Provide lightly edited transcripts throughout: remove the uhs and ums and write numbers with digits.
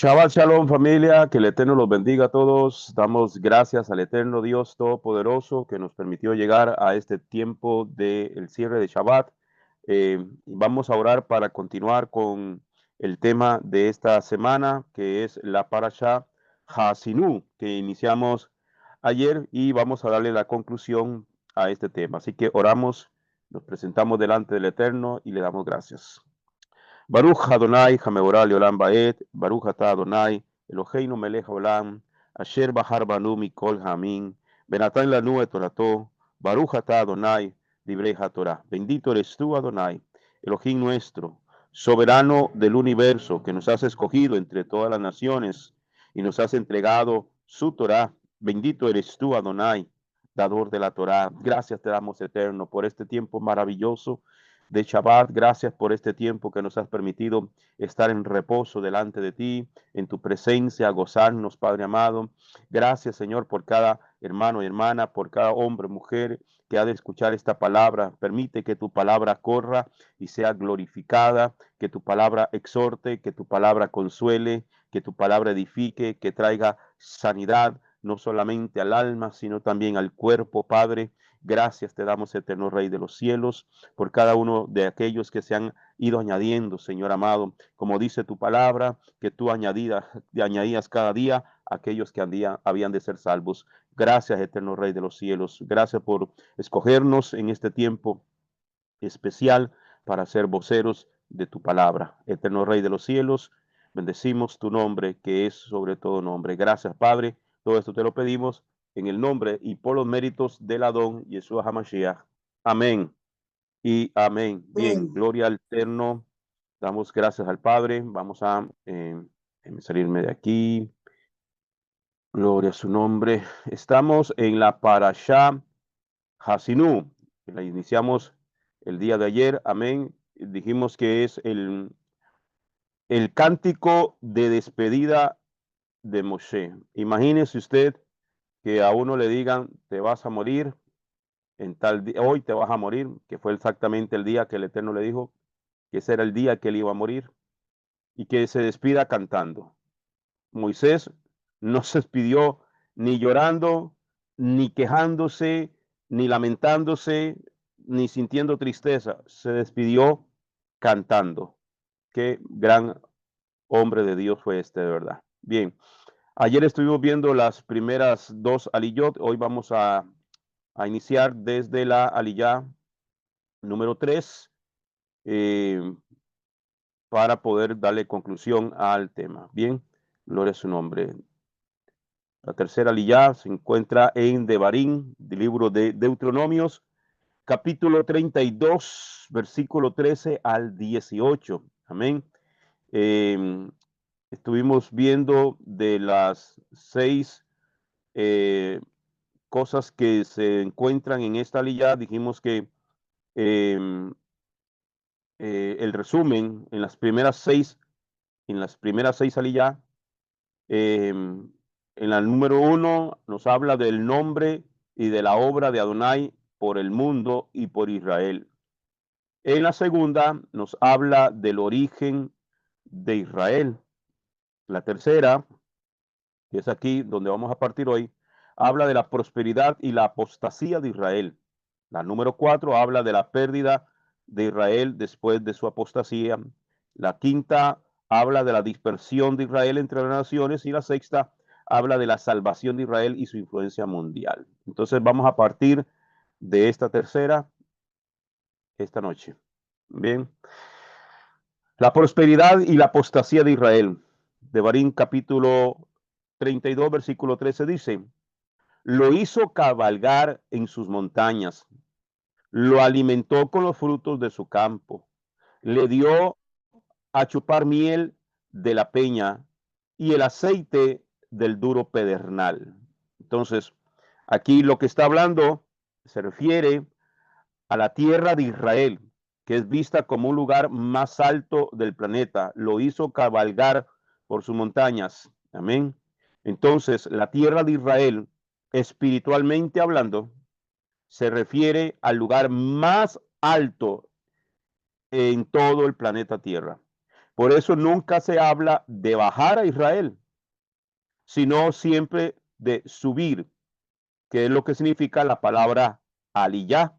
Shabbat Shalom familia, que el Eterno los bendiga a todos. Damos gracias al Eterno Dios Todopoderoso que nos permitió llegar a este tiempo del cierre de Shabbat. Vamos a orar para continuar con el tema de esta semana, que es la Parashá Hasinu, que iniciamos ayer y vamos a darle la conclusión a este tema. Así que oramos, nos presentamos delante del Eterno y le damos gracias. Baruch Adonai Hameorah Leolam Baed, Baruch Atah Adonai, Eloheinu melech haolam, Asher bahar banu mikol hamin, Benatan lanu et Torato, Baruch Atah Adonai, Divrei HaTorah. Bendito eres tú, Adonai, Elohim nuestro, soberano del universo, que nos has escogido entre todas las naciones y nos has entregado su Torah. Bendito eres tú, Adonai, dador de la Torah. Gracias te damos, Eterno, por este tiempo maravilloso de Shabbat. Gracias por este tiempo que nos has permitido estar en reposo delante de ti, en tu presencia, gozarnos, Padre amado. Gracias, Señor, por cada hermano y hermana, por cada hombre, mujer que ha de escuchar esta palabra. Permite que tu palabra corra y sea glorificada, que tu palabra exhorte, que tu palabra consuele, que tu palabra edifique, que traiga sanidad, no solamente al alma, sino también al cuerpo, Padre. Gracias te damos, eterno Rey de los cielos, por cada uno de aquellos que se han ido añadiendo, Señor amado, como dice tu palabra, que tú añadías cada día aquellos que habían de ser salvos. Gracias, eterno Rey de los cielos. Gracias por escogernos en este tiempo especial para ser voceros de tu palabra. Eterno Rey de los cielos, bendecimos tu nombre, que es sobre todo nombre. Gracias, Padre. Todo esto te lo pedimos en el nombre y por los méritos del Adón Yeshua HaMashiach. Amén y amén. Bien, Amén. gloria al Eterno. Damos gracias al Padre. Vamos a salirme de aquí. Gloria a su nombre. Estamos en la Parashá Hasinu. La iniciamos el día de ayer. Amén. Dijimos que es el cántico de despedida de Moshe. Imagínese usted que a uno le digan, te vas a morir en tal día, hoy te vas a morir, que fue exactamente el día que el Eterno le dijo que ese era el día que él iba a morir, y que se despida cantando. Moisés no se despidió ni llorando, ni quejándose, ni lamentándose, ni sintiendo tristeza. Se despidió cantando. Qué gran hombre de Dios fue este, de verdad. Bien, ayer estuvimos viendo las primeras dos aliyot. Hoy vamos a iniciar desde la aliyah número 3. Para poder darle conclusión al tema. Bien, gloria a su nombre. La tercera aliyá se encuentra en Devarim, del libro de Deuteronomios, capítulo 32, versículo 13 al 18. Amén. Eh, Estuvimos viendo de las 6 eh, cosas que se encuentran en esta aliyá. Dijimos que eh, el resumen en las primeras 6 aliyá. En la número 1 nos habla del nombre y de la obra de Adonai por el mundo y por Israel. En la segunda nos habla del origen de Israel. La tercera, que es aquí donde vamos a partir hoy, habla de la prosperidad y la apostasía de Israel. La número 4 habla de la pérdida de Israel después de su apostasía. La quinta habla de la dispersión de Israel entre las naciones, y la sexta habla de la salvación de Israel y su influencia mundial. Entonces vamos a partir de esta tercera esta noche. Bien. La prosperidad y la apostasía de Israel. Devarim capítulo 32, versículo 13 dice: lo hizo cabalgar en sus montañas, lo alimentó con los frutos de su campo, le dio a chupar miel de la peña y el aceite del duro pedernal. Entonces, aquí lo que está hablando se refiere a la tierra de Israel, que es vista como un lugar más alto del planeta. Lo hizo cabalgar por sus montañas. Amén. Entonces, la tierra de Israel, espiritualmente hablando, se refiere al lugar más alto en todo el planeta Tierra. Por eso nunca se habla de bajar a Israel, sino siempre de subir, que es lo que significa la palabra aliyah,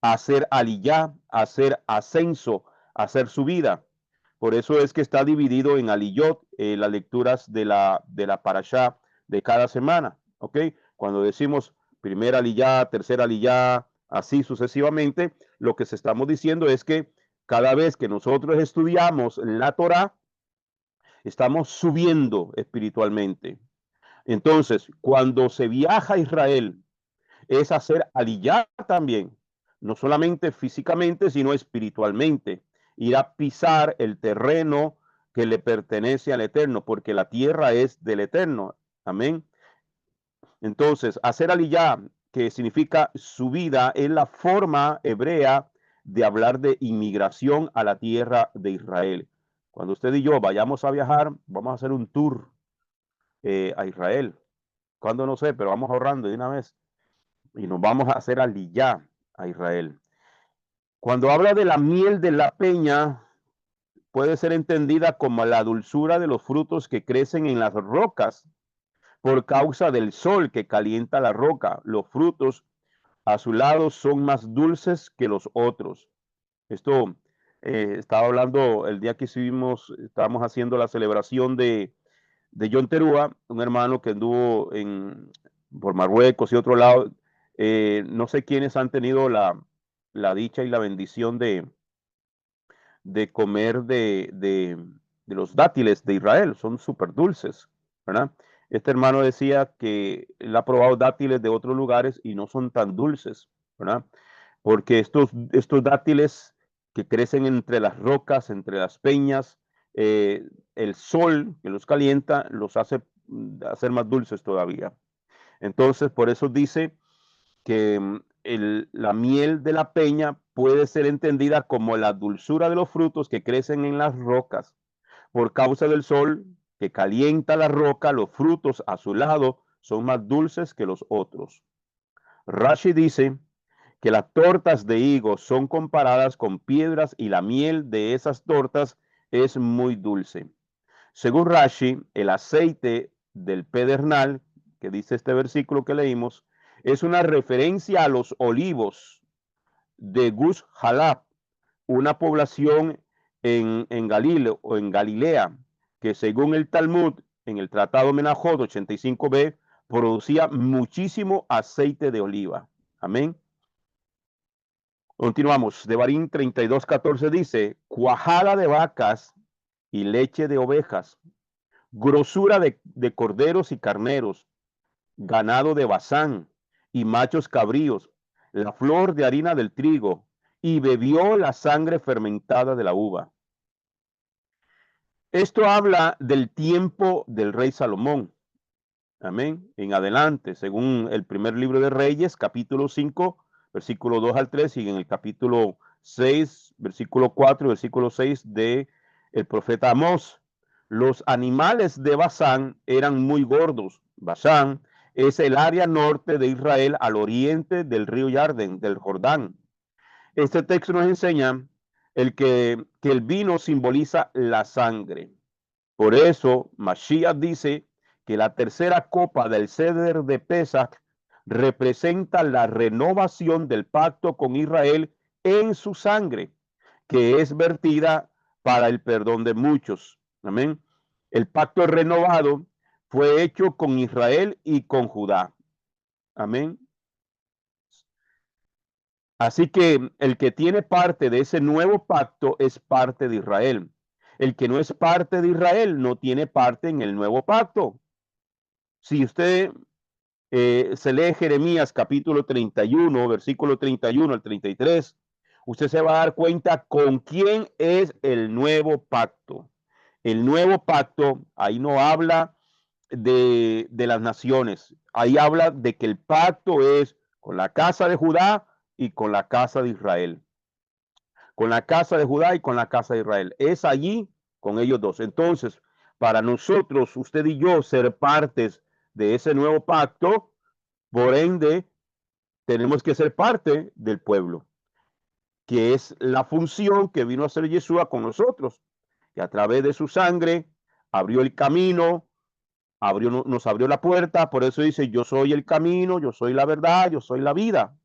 hacer aliyah, hacer ascenso, hacer subida. Por eso es que está dividido en aliyot, las lecturas de la parashá de cada semana, ¿ok? Cuando decimos primera aliyah, tercera aliyah, así sucesivamente, lo que se estamos diciendo es que cada vez que nosotros estudiamos la Torah, estamos subiendo espiritualmente. Entonces, cuando se viaja a Israel, es hacer aliyah también, no solamente físicamente, sino espiritualmente, ir a pisar el terreno que le pertenece al Eterno, porque la tierra es del Eterno. Amén. Entonces, hacer aliyah, que significa subida, es la forma hebrea de hablar de inmigración a la tierra de Israel. Cuando usted y yo vayamos a viajar, vamos a hacer un tour a Israel. Cuando no sé, pero vamos ahorrando de una vez y nos vamos a hacer aliyah a Israel. Cuando habla de la miel de la peña, puede ser entendida como la dulzura de los frutos que crecen en las rocas por causa del sol que calienta la roca. Los frutos a su lado son más dulces que los otros. Esto estaba hablando el día que estábamos haciendo la celebración de John Terúa, un hermano que anduvo por Marruecos y otro lado. No sé quiénes han tenido la dicha y la bendición de comer de los dátiles de Israel, son súper dulces, ¿verdad? Este hermano decía que él ha probado dátiles de otros lugares y no son tan dulces, ¿verdad? Porque estos dátiles que crecen entre las rocas, entre las peñas, eh, el sol que los calienta los hace hacer más dulces todavía. Entonces, por eso dice que la miel de la peña puede ser entendida como la dulzura de los frutos que crecen en las rocas. Por causa del sol que calienta la roca, los frutos a su lado son más dulces que los otros. Rashi dice que las tortas de higos son comparadas con piedras y la miel de esas tortas es muy dulce. Según Rashi, el aceite del pedernal, que dice este versículo que leímos, es una referencia a los olivos de Gus Halab, una población en Galilea, que según el Talmud, en el Tratado Menajot 85b, producía muchísimo aceite de oliva. Amén. Continuamos. Devarim 32:14 dice, cuajada de vacas y leche de ovejas, grosura de corderos y carneros, ganado de Basán y machos cabríos, la flor de harina del trigo, y bebió la sangre fermentada de la uva. Esto habla del tiempo del rey Salomón. Amén. En adelante, según el primer libro de Reyes, capítulo 5, versículo 2 al 3, y en el capítulo 6, versículo 4 y versículo 6 de el profeta Amós. Los animales de Basán eran muy gordos. Basán es el área norte de Israel al oriente del río Yarden, del Jordán. Este texto nos enseña que el vino simboliza la sangre. Por eso, Mashiach dice que la tercera copa del ceder de Pesach representa la renovación del pacto con Israel en su sangre, que es vertida para el perdón de muchos. Amén. El pacto renovado fue hecho con Israel y con Judá. Amén. Así que el que tiene parte de ese nuevo pacto es parte de Israel. El que no es parte de Israel no tiene parte en el nuevo pacto. Si usted se lee Jeremías capítulo 31, versículo 31 al 33, usted se va a dar cuenta con quién es el nuevo pacto. El nuevo pacto, ahí no habla de las naciones, ahí habla de que el pacto es con la casa de Judá y con la casa de Israel. Con la casa de Judá y con la casa de Israel. Es allí con ellos dos. Entonces, para nosotros, usted y yo, ser partes de ese nuevo pacto, por ende, tenemos que ser parte del pueblo, que es la función que vino a hacer Yeshua con nosotros. que a través de su sangre abrió el camino, nos abrió la puerta. Por eso dice, yo soy el camino, yo soy la verdad, yo soy la vida.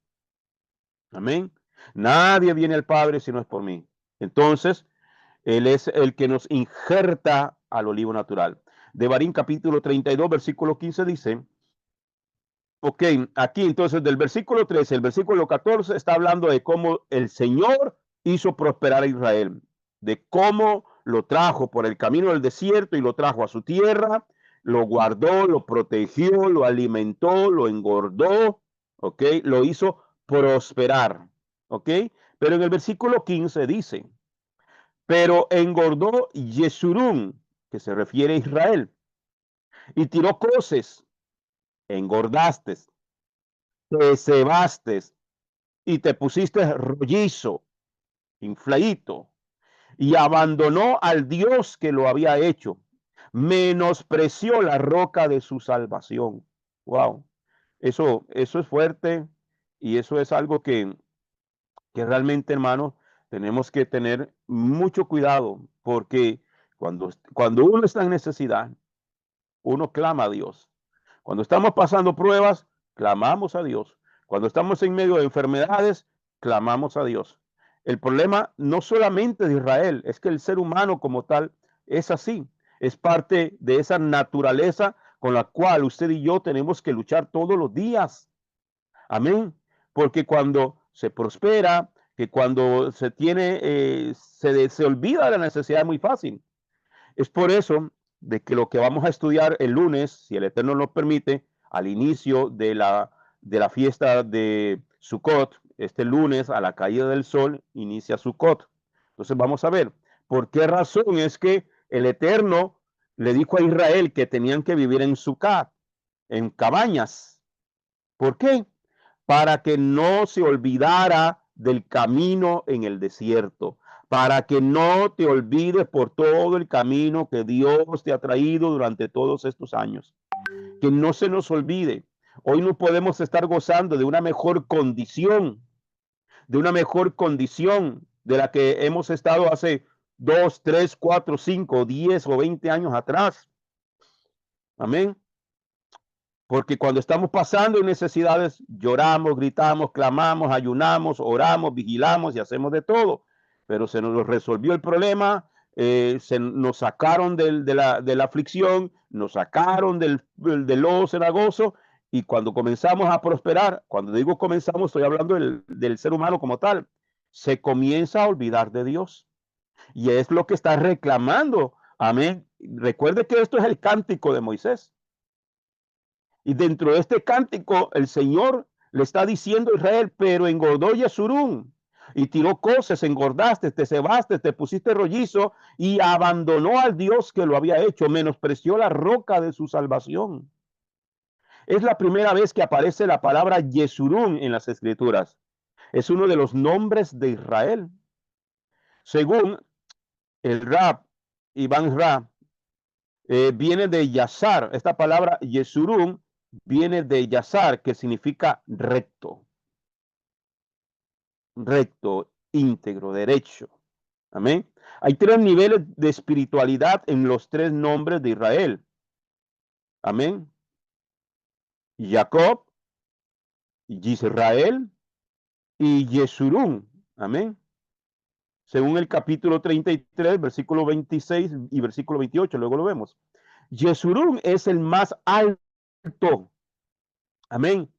Amén. Nadie viene al Padre si no es por mí. Entonces, Él es el que nos injerta al olivo natural. Devarim capítulo 32, versículo 15 dice, ok, aquí entonces del versículo 13, el versículo 14 está hablando de cómo el Señor hizo prosperar a Israel, de cómo lo trajo por el camino del desierto y lo trajo a su tierra, lo guardó, lo protegió, lo alimentó, lo engordó, ok, lo hizo prosperar, ok. Pero en el versículo 15 dice, pero engordó Yesurún, que se refiere a Israel, y tiró coces, engordaste, te cebaste y te pusiste rollizo, infladito, y abandonó al Dios que lo había hecho, menospreció la roca de su salvación. Wow, eso es fuerte y eso es algo que realmente, hermanos, tenemos que tener mucho cuidado porque cuando uno está en necesidad, uno clama a Dios. Cuando estamos pasando pruebas, clamamos a Dios. Cuando estamos en medio de enfermedades, clamamos a Dios. El problema no solamente de Israel, es que el ser humano como tal es así. Es parte de esa naturaleza con la cual usted y yo tenemos que luchar todos los días. Amén. Porque cuando se prospera, que cuando se tiene, se olvida la necesidad muy fácil. Es por eso de que lo que vamos a estudiar el lunes, si el Eterno nos permite, al inicio de la fiesta de Sukkot, este lunes a la caída del sol, inicia Sukkot. Entonces vamos a ver por qué razón es que el Eterno le dijo a Israel que tenían que vivir en Sukkot, en cabañas. ¿Por qué? Para que no se olvidara del camino en el desierto, para que no te olvides por todo el camino que Dios te ha traído durante todos estos años. Que no se nos olvide. Hoy no podemos estar gozando de una mejor condición, de la que hemos estado hace 2, 3, 4, 5, 10 o 20 años atrás. Amén. Porque cuando estamos pasando en necesidades, lloramos, gritamos, clamamos, ayunamos, oramos, vigilamos y hacemos de todo. Pero se nos resolvió el problema, nos sacaron de la aflicción, nos sacaron del lodo cenagoso. Y cuando comenzamos a prosperar, cuando digo comenzamos, estoy hablando del ser humano como tal, se comienza a olvidar de Dios. Y es lo que está reclamando. Amén. Recuerde que esto es el cántico de Moisés. Y dentro de este cántico, el Señor le está diciendo a Israel, pero engordó Yesurún y tiró cosas, engordaste, te cebaste, te pusiste rollizo y abandonó al Dios que lo había hecho, menospreció la roca de su salvación. Es la primera vez que aparece la palabra Yesurún en las Escrituras. Es uno de los nombres de Israel. Según el Rab, Iván Rab, viene de Yazar. Esta palabra Yesurún viene de Yazar, que significa recto, recto, íntegro, derecho. Amén. Hay tres niveles de espiritualidad en los tres nombres de Israel. Amén. Jacob, Israel y Yesurún. Amén. Según el capítulo 33, versículo 26 y versículo 28, luego lo vemos. Yesurún es el más alto. Amén.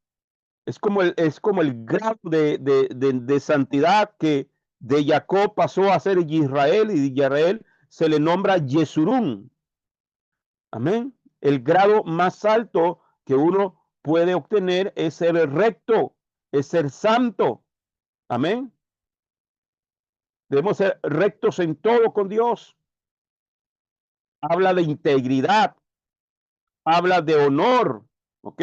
Es como el grado de santidad que de Jacob pasó a ser Israel y de Israel se le nombra Yesurún. Amén. El grado más alto que uno puede obtener es ser recto, es ser santo. Amén. Debemos ser rectos en todo con Dios. Habla de integridad, habla de honor. ¿Ok?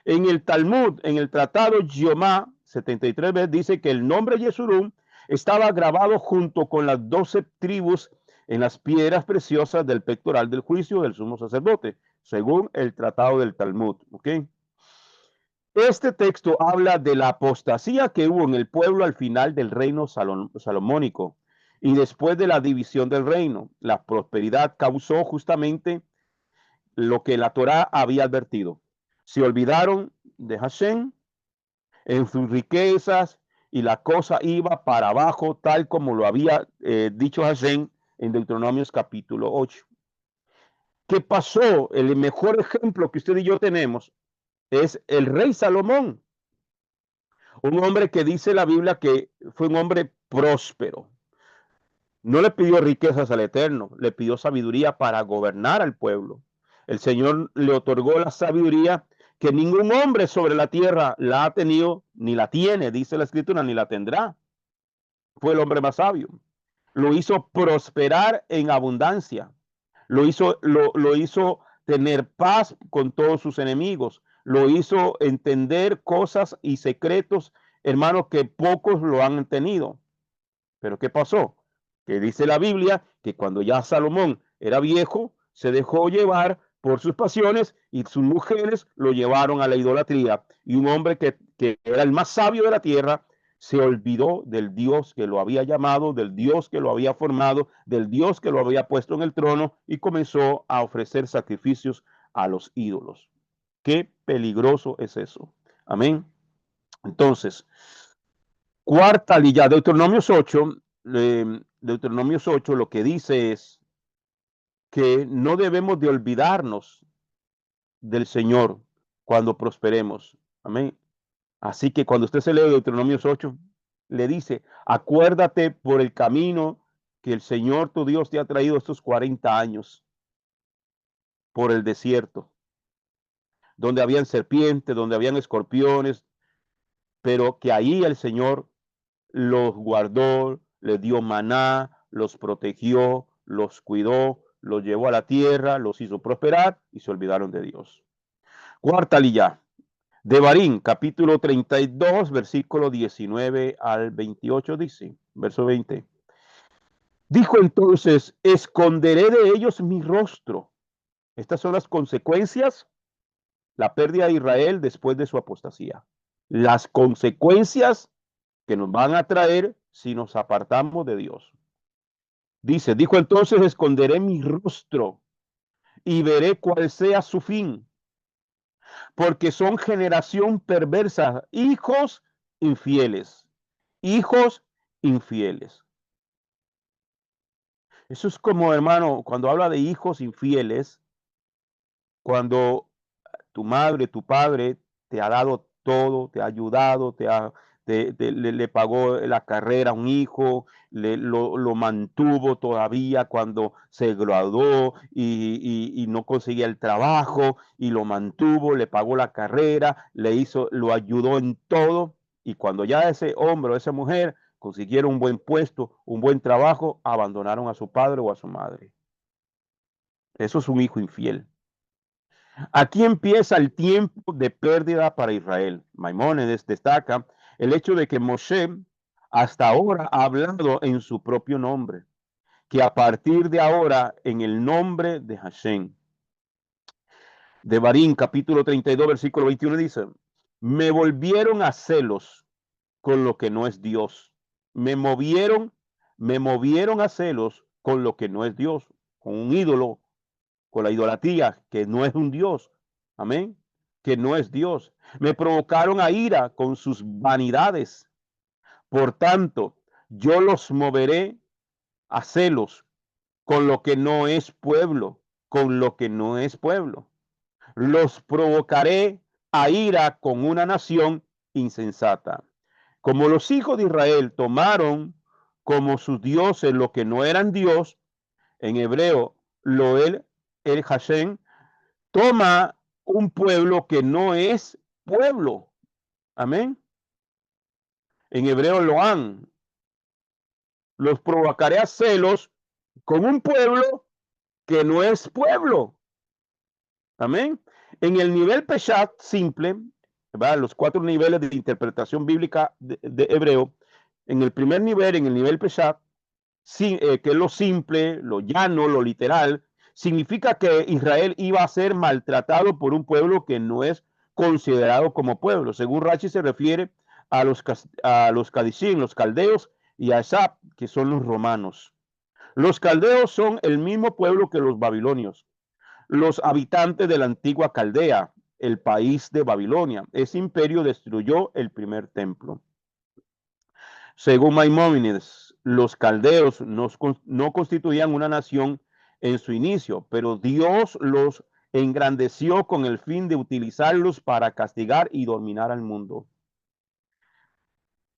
En el Talmud, en el tratado Yomá 73 veces dice que el nombre Yesurún estaba grabado junto con las 12 tribus en las piedras preciosas del pectoral del juicio del sumo sacerdote, según el tratado del Talmud. ¿Okay? Este texto habla de la apostasía que hubo en el pueblo al final del reino salomónico y después de la división del reino. La prosperidad causó justamente lo que la Torá había advertido. Se olvidaron de Hashem en sus riquezas y la cosa iba para abajo, tal como lo había dicho Hashem en Deuteronomios capítulo 8. ¿Qué pasó? El mejor ejemplo que usted y yo tenemos es el rey Salomón, un hombre que dice la Biblia que fue un hombre próspero. No le pidió riquezas al Eterno, le pidió sabiduría para gobernar al pueblo. El Señor le otorgó la sabiduría que ningún hombre sobre la tierra la ha tenido, ni la tiene, dice la Escritura, ni la tendrá. Fue el hombre más sabio. Lo hizo prosperar en abundancia. Lo hizo tener paz con todos sus enemigos. Lo hizo entender cosas y secretos, hermanos, que pocos lo han tenido. Pero ¿qué pasó? Que dice la Biblia que cuando ya Salomón era viejo, se dejó llevar por sus pasiones y sus mujeres lo llevaron a la idolatría. Y un hombre que era el más sabio de la tierra se olvidó del Dios que lo había llamado, del Dios que lo había formado, del Dios que lo había puesto en el trono y comenzó a ofrecer sacrificios a los ídolos. Qué peligroso es eso. Amén. Entonces, cuarta lilla, Deuteronomios 8 lo que dice es que no debemos de olvidarnos del Señor cuando prosperemos. Amén. Así que cuando usted se lee Deuteronomios 8, le dice, acuérdate por el camino que el Señor tu Dios te ha traído estos 40 años por el desierto, donde habían serpientes, donde habían escorpiones, pero que ahí el Señor los guardó, les dio maná, los protegió, los cuidó, los llevó a la tierra, los hizo prosperar y se olvidaron de Dios. Cuarta lilla, Devarim, capítulo 32, versículo 19 al 28 dice, verso 20. Dijo entonces, esconderé de ellos mi rostro. Estas son las consecuencias, la pérdida de Israel después de su apostasía. Las consecuencias que nos van a traer si nos apartamos de Dios. Dice, dijo entonces, esconderé mi rostro y veré cuál sea su fin, porque son generación perversa, hijos infieles, hijos infieles. Eso es como, hermano, cuando habla de hijos infieles, cuando tu madre, tu padre te ha dado todo, te ha ayudado, le pagó la carrera a un hijo, lo mantuvo todavía cuando se graduó y no conseguía el trabajo y lo mantuvo, le pagó la carrera, lo ayudó en todo y cuando ya ese hombre o esa mujer consiguieron un buen puesto, un buen trabajo, abandonaron a su padre o a su madre. Eso es un hijo infiel. Aquí empieza el tiempo de pérdida para Israel. Maimónides destaca el hecho de que Moshe hasta ahora ha hablado en su propio nombre, que a partir de ahora en el nombre de Hashem. Devarim, capítulo 32, versículo 21 dice, me volvieron a celos con lo que no es Dios. Me movieron a celos con lo que no es Dios, con un ídolo, con la idolatría, que no es un Dios. Amén. Que no es Dios. Me provocaron a ira con sus vanidades. Por tanto, yo los moveré a celos con lo que no es pueblo, con lo que no es pueblo. Los provocaré a ira con una nación insensata. Como los hijos de Israel tomaron como sus dioses lo que no eran Dios, en hebreo, Loel el Hashem, toma un pueblo que no es pueblo. Amén. En hebreo Loán. Los provocaré a celos con un pueblo que no es pueblo. Amén. En el nivel Peshat simple, ¿verdad? Los 4 niveles de interpretación bíblica de hebreo, en el primer nivel, en el nivel Peshat, que es lo simple, lo llano, lo literal, significa que Israel iba a ser maltratado por un pueblo que no es considerado como pueblo. Según Rashi se refiere a los Kadishim, los caldeos, y Asap, que son los romanos. Los caldeos son el mismo pueblo que los babilonios, los habitantes de la antigua Caldea, el país de Babilonia. Ese imperio destruyó el primer templo. Según Maimónides, los caldeos no constituían una nación en su inicio, pero Dios los engrandeció con el fin de utilizarlos para castigar y dominar al mundo.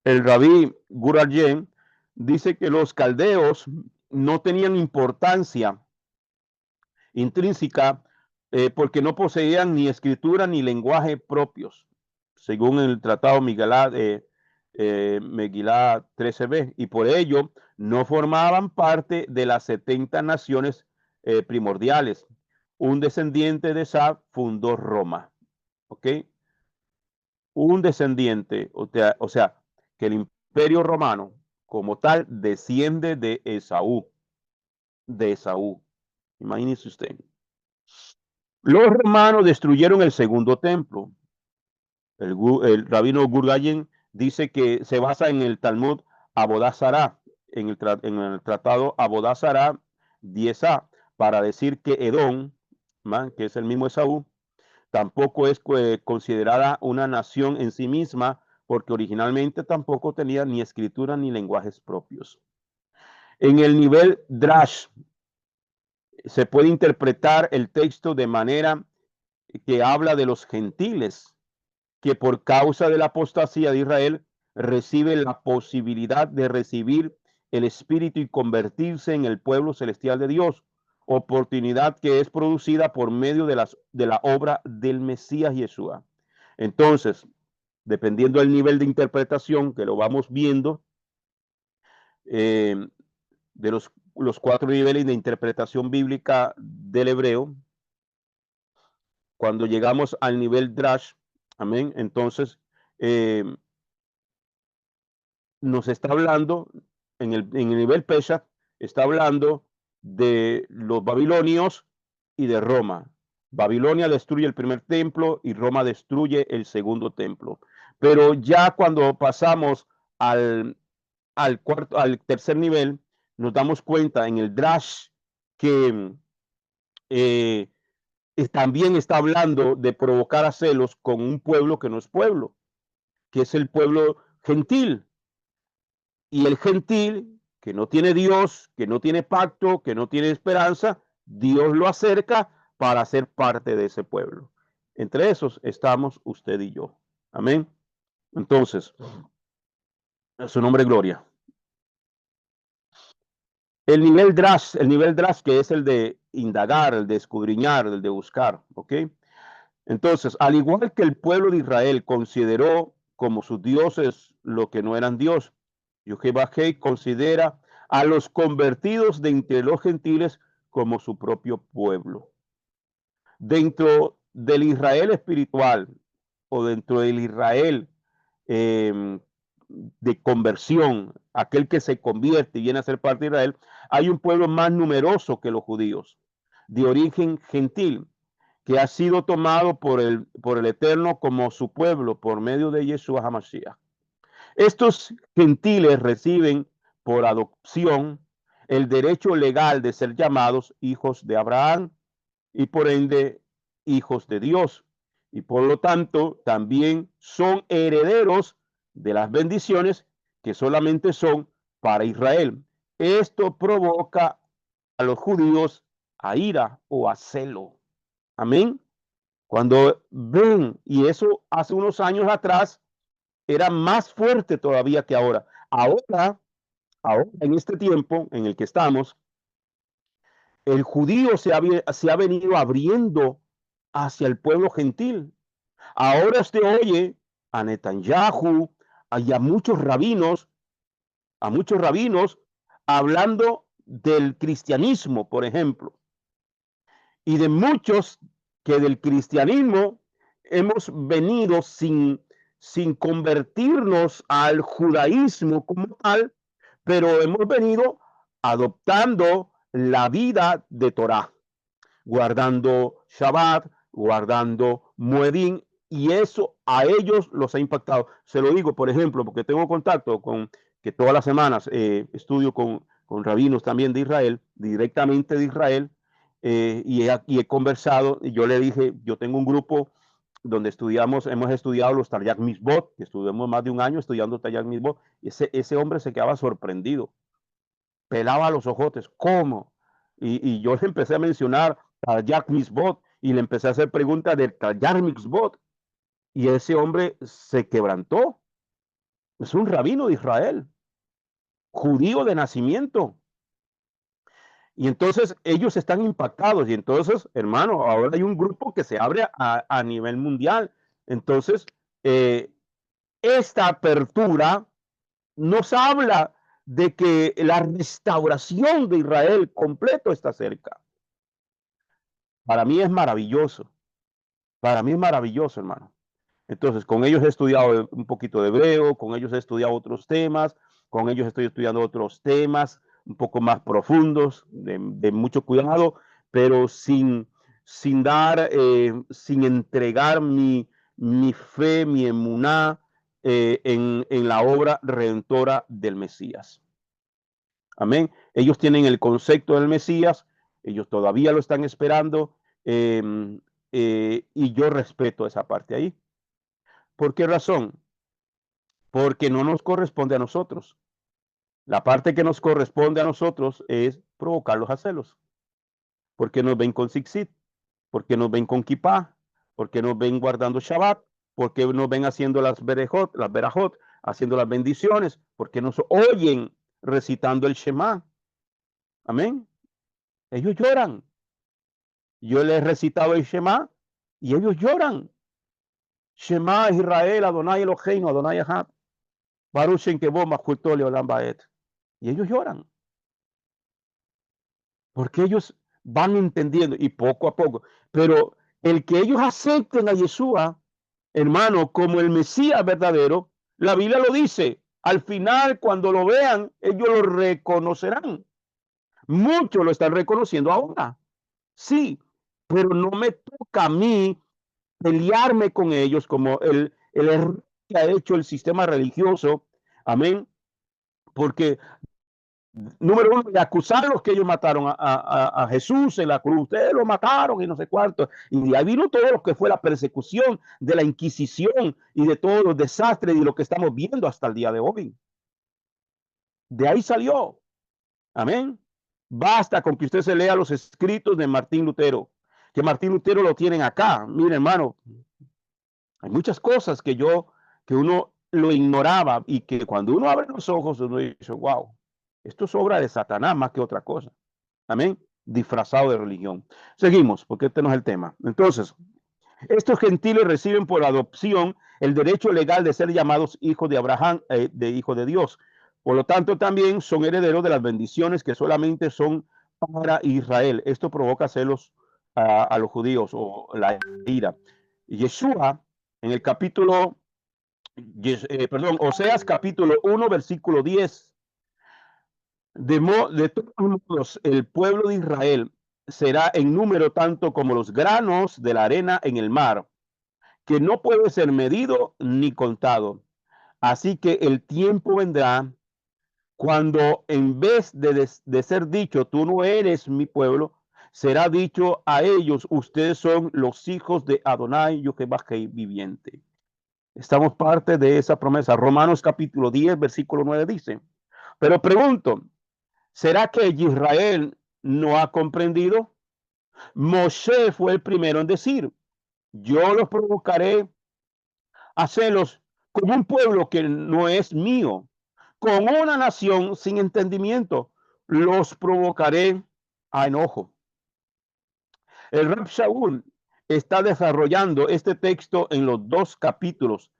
El rabí Gurayen dice que los caldeos no tenían importancia intrínseca porque no poseían ni escritura ni lenguaje propios, según el tratado Megilá 13b, y por ello no formaban parte de las 70 naciones primordiales. Un descendiente de Sab fundó Roma. ¿Ok? Un descendiente, o sea, que el imperio romano como tal desciende de Esaú. De Esaú. Imagínese usted. Los romanos destruyeron el segundo templo. El rabino Gurgayen dice que se basa en el Talmud Abodazara, en el tratado Abodazara 10a, para decir que Edom, que es el mismo Esaú, tampoco es considerada una nación en sí misma, porque originalmente tampoco tenía ni escritura ni lenguajes propios. En el nivel Drash se puede interpretar el texto de manera que habla de los gentiles, que por causa de la apostasía de Israel reciben la posibilidad de recibir el Espíritu y convertirse en el pueblo celestial de Dios, oportunidad que es producida por medio de la obra del Mesías Yeshua. Entonces, dependiendo del nivel de interpretación que lo vamos viendo, de los 4 niveles de interpretación bíblica del hebreo, cuando llegamos al nivel Drash, amén, entonces nos está hablando, en el nivel Pesach, está hablando de los babilonios y de Roma. Babilonia destruye el primer templo y Roma destruye el segundo templo. Pero ya cuando pasamos al tercer nivel, nos damos cuenta en el Drash que eh, también está hablando de provocar a celos con un pueblo que no es pueblo, que es el pueblo gentil. Y el gentil, que no tiene Dios, que no tiene pacto, que no tiene esperanza, Dios lo acerca para ser parte de ese pueblo. Entre esos estamos usted y yo. Amén. Entonces, a su nombre gloria. El nivel Drash, que es el de indagar, el de escudriñar, el de buscar, ¿ok? Entonces, al igual que el pueblo de Israel consideró como sus dioses lo que no eran Dios, Jehová considera a los convertidos de entre los gentiles como su propio pueblo. Dentro del Israel espiritual o dentro del Israel de conversión, aquel que se convierte y viene a ser parte de Israel, hay un pueblo más numeroso que los judíos, de origen gentil, que ha sido tomado por el Eterno como su pueblo por medio de Yeshua HaMashiach. Estos gentiles reciben por adopción el derecho legal de ser llamados hijos de Abraham y por ende hijos de Dios. Y por lo tanto también son herederos de las bendiciones que solamente son para Israel. Esto provoca a los judíos a ira o a celo. Amén. Cuando ven, y eso hace unos años atrás era más fuerte todavía que ahora. Ahora, en este tiempo en el que estamos, el judío se ha venido abriendo hacia el pueblo gentil. Ahora usted oye a Netanyahu y a muchos rabinos hablando del cristianismo, por ejemplo, y de muchos que del cristianismo hemos venido sin convertirnos al judaísmo como tal, pero hemos venido adoptando la vida de Torah, guardando Shabbat, guardando Muedín, y eso a ellos los ha impactado. Se lo digo, por ejemplo, porque tengo contacto que todas las semanas estudio con rabinos también de Israel, directamente de Israel, y he conversado, y yo le dije, yo tengo un grupo donde hemos estudiado los Taryag Mitzvot, que estuvimos más de un año estudiando Taryag Mitzvot, y ese hombre se quedaba sorprendido, pelaba los ojotes, ¿cómo? Y yo le empecé a mencionar Taryag Mitzvot, y le empecé a hacer preguntas de Taryag Mitzvot, y ese hombre se quebrantó. Es un rabino de Israel, judío de nacimiento. Y entonces ellos están impactados. Y entonces, hermano, ahora hay un grupo que se abre a nivel mundial. Entonces, eh, esta apertura nos habla de que la restauración de Israel completo está cerca. Para mí es maravilloso. Para mí es maravilloso, hermano. Entonces, con ellos he estudiado un poquito de hebreo, con ellos he estudiado otros temas, con ellos estoy estudiando otros temas un poco más profundos, de mucho cuidado, pero sin entregar mi fe, mi emuná en la obra redentora del Mesías. Amén. Ellos tienen el concepto del Mesías, ellos todavía lo están esperando, y yo respeto esa parte ahí. ¿Por qué razón? Porque no nos corresponde a nosotros. La parte que nos corresponde a nosotros es provocarlos a celos, porque nos ven con Zikzit, porque nos ven con Kippah, porque nos ven guardando Shabbat, porque nos ven haciendo las berajot, haciendo las bendiciones, porque nos oyen recitando el Shema. Amén. Ellos lloran. Yo les he recitado el Shema y ellos lloran. Shema Israel, Adonai Eloheinu, Adonai Ahad. Baruch Shem Kevod Malchuto Leolam Baed. Y ellos lloran. Porque ellos van entendiendo y poco a poco. Pero el que ellos acepten a Yeshua, hermano, como el Mesías verdadero, la Biblia lo dice. Al final, cuando lo vean, ellos lo reconocerán. Muchos lo están reconociendo ahora. Sí, pero no me toca a mí pelearme con ellos como el error que ha hecho el sistema religioso. Amén. Porque número uno, de acusarlos que ellos mataron a Jesús en la cruz. Ustedes lo mataron y no sé cuánto. Y de ahí vino todo lo que fue la persecución de la Inquisición y de todos los desastres y lo que estamos viendo hasta el día de hoy. De ahí salió. Amén. Basta con que usted se lea los escritos de Martín Lutero, que Martín Lutero lo tienen acá. Mire, hermano, hay muchas cosas que uno lo ignoraba y que cuando uno abre los ojos, uno dice, wow, esto es obra de Satanás más que otra cosa. Amén. Disfrazado de religión. Seguimos, porque este no es el tema. Entonces, estos gentiles reciben por adopción el derecho legal de ser llamados hijos de Abraham, de hijo de Dios. Por lo tanto, también son herederos de las bendiciones que solamente son para Israel. Esto provoca celos a los judíos o la ira. Yeshua, en el capítulo, Oseas capítulo 1, versículo 10. De todos modos, el pueblo de Israel será en número tanto como los granos de la arena en el mar, que no puede ser medido ni contado. Así que el tiempo vendrá cuando en vez de ser dicho, tú no eres mi pueblo, será dicho a ellos, ustedes son los hijos de Adonai, Jehová viviente. Estamos parte de esa promesa. Romanos capítulo 10, versículo 9 dice, pero pregunto, ¿será que Israel no ha comprendido? Moshe fue el primero en decir, yo los provocaré a celos como un pueblo que no es mío, con una nación sin entendimiento, los provocaré a enojo. El Rab Shaul está desarrollando este texto en los dos capítulos,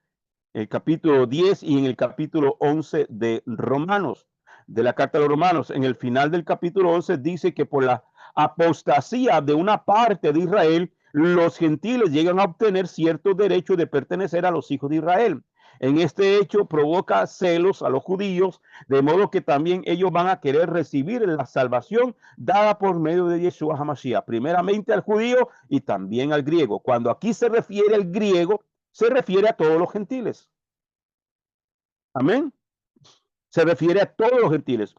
el capítulo 10 y en el capítulo 11 de Romanos, de la carta de los Romanos. En el final del capítulo 11 dice que por la apostasía de una parte de Israel, los gentiles llegan a obtener ciertos derechos de pertenecer a los hijos de Israel. En este hecho provoca celos a los judíos, de modo que también ellos van a querer recibir la salvación dada por medio de Yeshua HaMashiach, primeramente al judío y también al griego. Cuando aquí se refiere al griego, se refiere a todos los gentiles. Amén. Se refiere a todos los gentiles.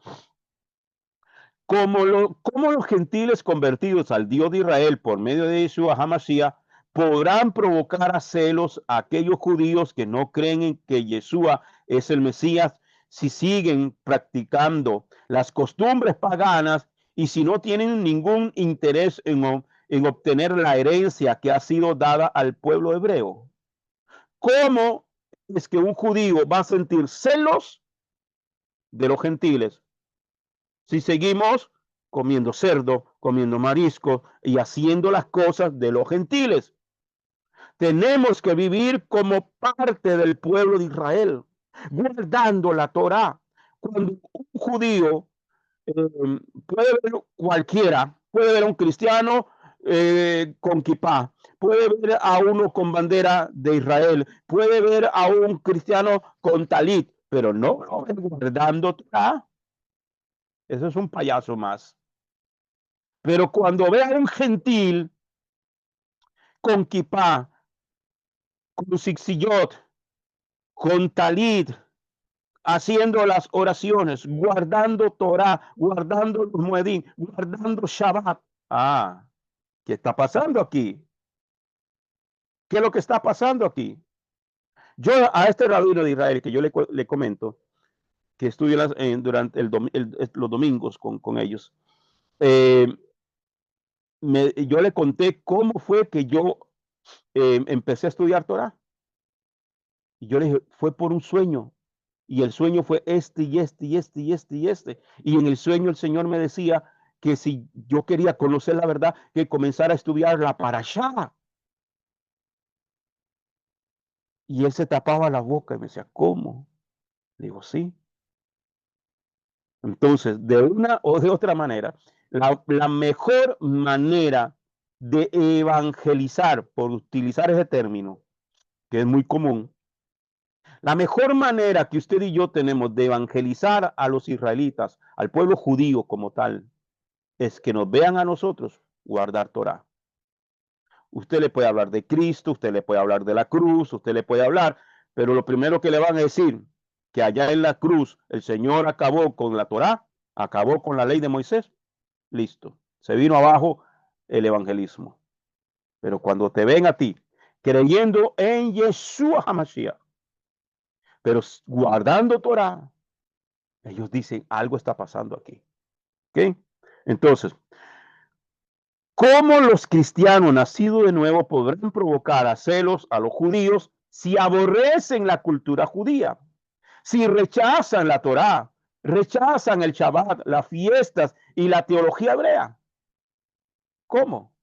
Como los gentiles convertidos al Dios de Israel por medio de Yeshua HaMashiach podrán provocar a celos a aquellos judíos que no creen en que Yeshua es el Mesías si siguen practicando las costumbres paganas y si no tienen ningún interés en obtener la herencia que ha sido dada al pueblo hebreo. ¿Cómo es que un judío va a sentir celos de los gentiles si seguimos comiendo cerdo, comiendo marisco y haciendo las cosas de los gentiles? Tenemos que vivir como parte del pueblo de Israel, guardando la Torá. Cuando un judío puede ver cualquiera, puede ver a un cristiano con kipá, puede ver a uno con bandera de Israel, puede ver a un cristiano con talit, pero no lo ven guardando Torá. Eso es un payaso más. Pero cuando ve a un gentil con kipá, con zitzillot, con talit, haciendo las oraciones, guardando Torah, guardando los muedín, guardando Shabbat. Ah, ¿qué está pasando aquí? ¿Qué es lo que está pasando aquí? Yo a este rabino de Israel que yo le comento, que estudio durante los domingos con ellos, eh, yo le conté cómo fue que yo empecé a estudiar Torah. Y yo le dije, fue por un sueño. Y el sueño fue este y este y este y este y este. Y en el sueño el Señor me decía que si yo quería conocer la verdad, que comenzara a estudiar la parashá. Y él se tapaba la boca y me decía, ¿cómo? Le digo, sí. Entonces, de una o de otra manera, la mejor manera de evangelizar, por utilizar ese término, que es muy común, la mejor manera que usted y yo tenemos de evangelizar a los israelitas, al pueblo judío como tal, es que nos vean a nosotros guardar Torah. Usted le puede hablar de Cristo, usted le puede hablar de la cruz, usted le puede hablar, pero lo primero que le van a decir, que allá en la cruz el Señor acabó con la Torah, acabó con la ley de Moisés, listo. Se vino abajo el evangelismo. Pero cuando te ven a ti creyendo en Yeshua HaMashiach, pero guardando Torah, ellos dicen, algo está pasando aquí. ¿Ok? Entonces, ¿cómo los cristianos nacidos de nuevo podrán provocar a celos a los judíos si aborrecen la cultura judía? Si rechazan la Torá, rechazan el Shabbat, las fiestas y la teología hebrea. ¿Cómo?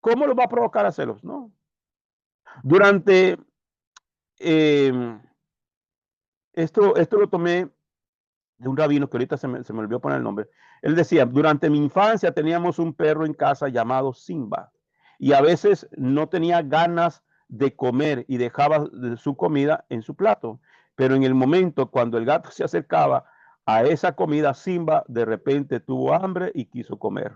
¿Cómo los va a provocar a celos? No. Durante eh, esto lo tomé de un rabino que ahorita se me olvidó poner el nombre. Él decía, durante mi infancia teníamos un perro en casa llamado Simba y a veces no tenía ganas de comer y dejaba su comida en su plato. Pero en el momento cuando el gato se acercaba a esa comida, Simba de repente tuvo hambre y quiso comer.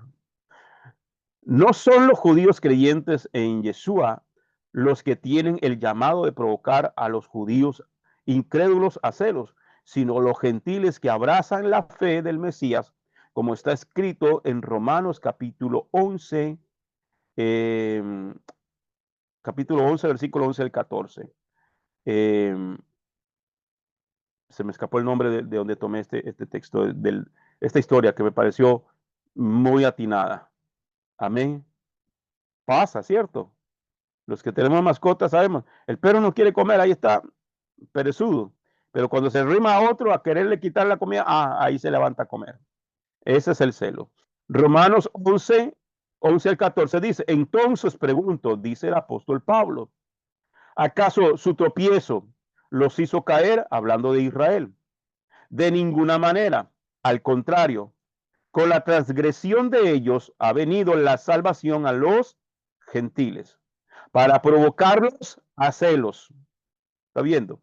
No son los judíos creyentes en Yeshua los que tienen el llamado de provocar a los judíos incrédulos a celos, sino los gentiles que abrazan la fe del Mesías, como está escrito en Romanos capítulo 11, capítulo 11, versículo 11 al 14. Eh, Se me escapó el nombre de donde tomé este texto, esta historia que me pareció muy atinada. Amén. Pasa, ¿cierto? Los que tenemos mascotas sabemos, el perro no quiere comer, ahí está, perezudo. Pero cuando se rima a otro a quererle quitar la comida, ahí se levanta a comer. Ese es el celo. Romanos 11, 11 al 14 dice, entonces pregunto, dice el apóstol Pablo, ¿acaso su tropiezo los hizo caer? Hablando de Israel. De ninguna manera. Al contrario, con la transgresión de ellos ha venido la salvación a los gentiles para provocarlos a celos. ¿Está viendo?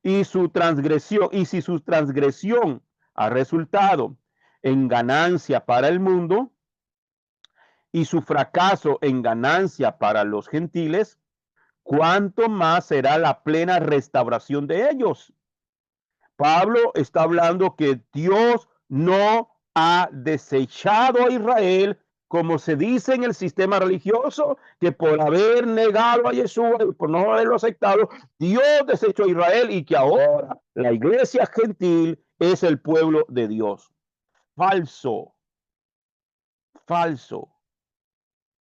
Y su transgresión, y si su transgresión ha resultado en ganancia para el mundo y su fracaso en ganancia para los gentiles, ¿cuánto más será la plena restauración de ellos? Pablo está hablando que Dios no ha desechado a Israel, como se dice en el sistema religioso, que por haber negado a Yeshua y por no haberlo aceptado, Dios desechó a Israel y que ahora la iglesia gentil es el pueblo de Dios. Falso, falso.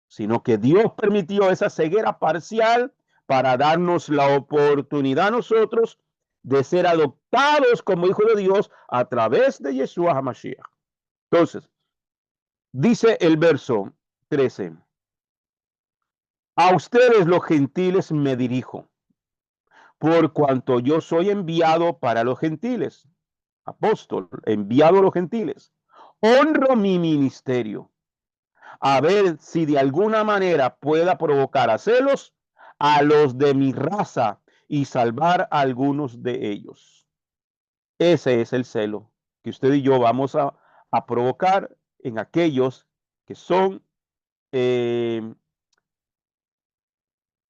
Sino que Dios permitió esa ceguera parcial para darnos la oportunidad a nosotros de ser adoptados como hijos de Dios a través de Yeshua HaMashiach. Entonces, dice el verso 13, a ustedes los gentiles me dirijo, por cuanto yo soy enviado para los gentiles, apóstol, enviado a los gentiles. Honro mi ministerio, a ver si de alguna manera pueda provocar a celos a los de mi raza y salvar a algunos de ellos. Ese es el celo que usted y yo vamos a provocar en aquellos que son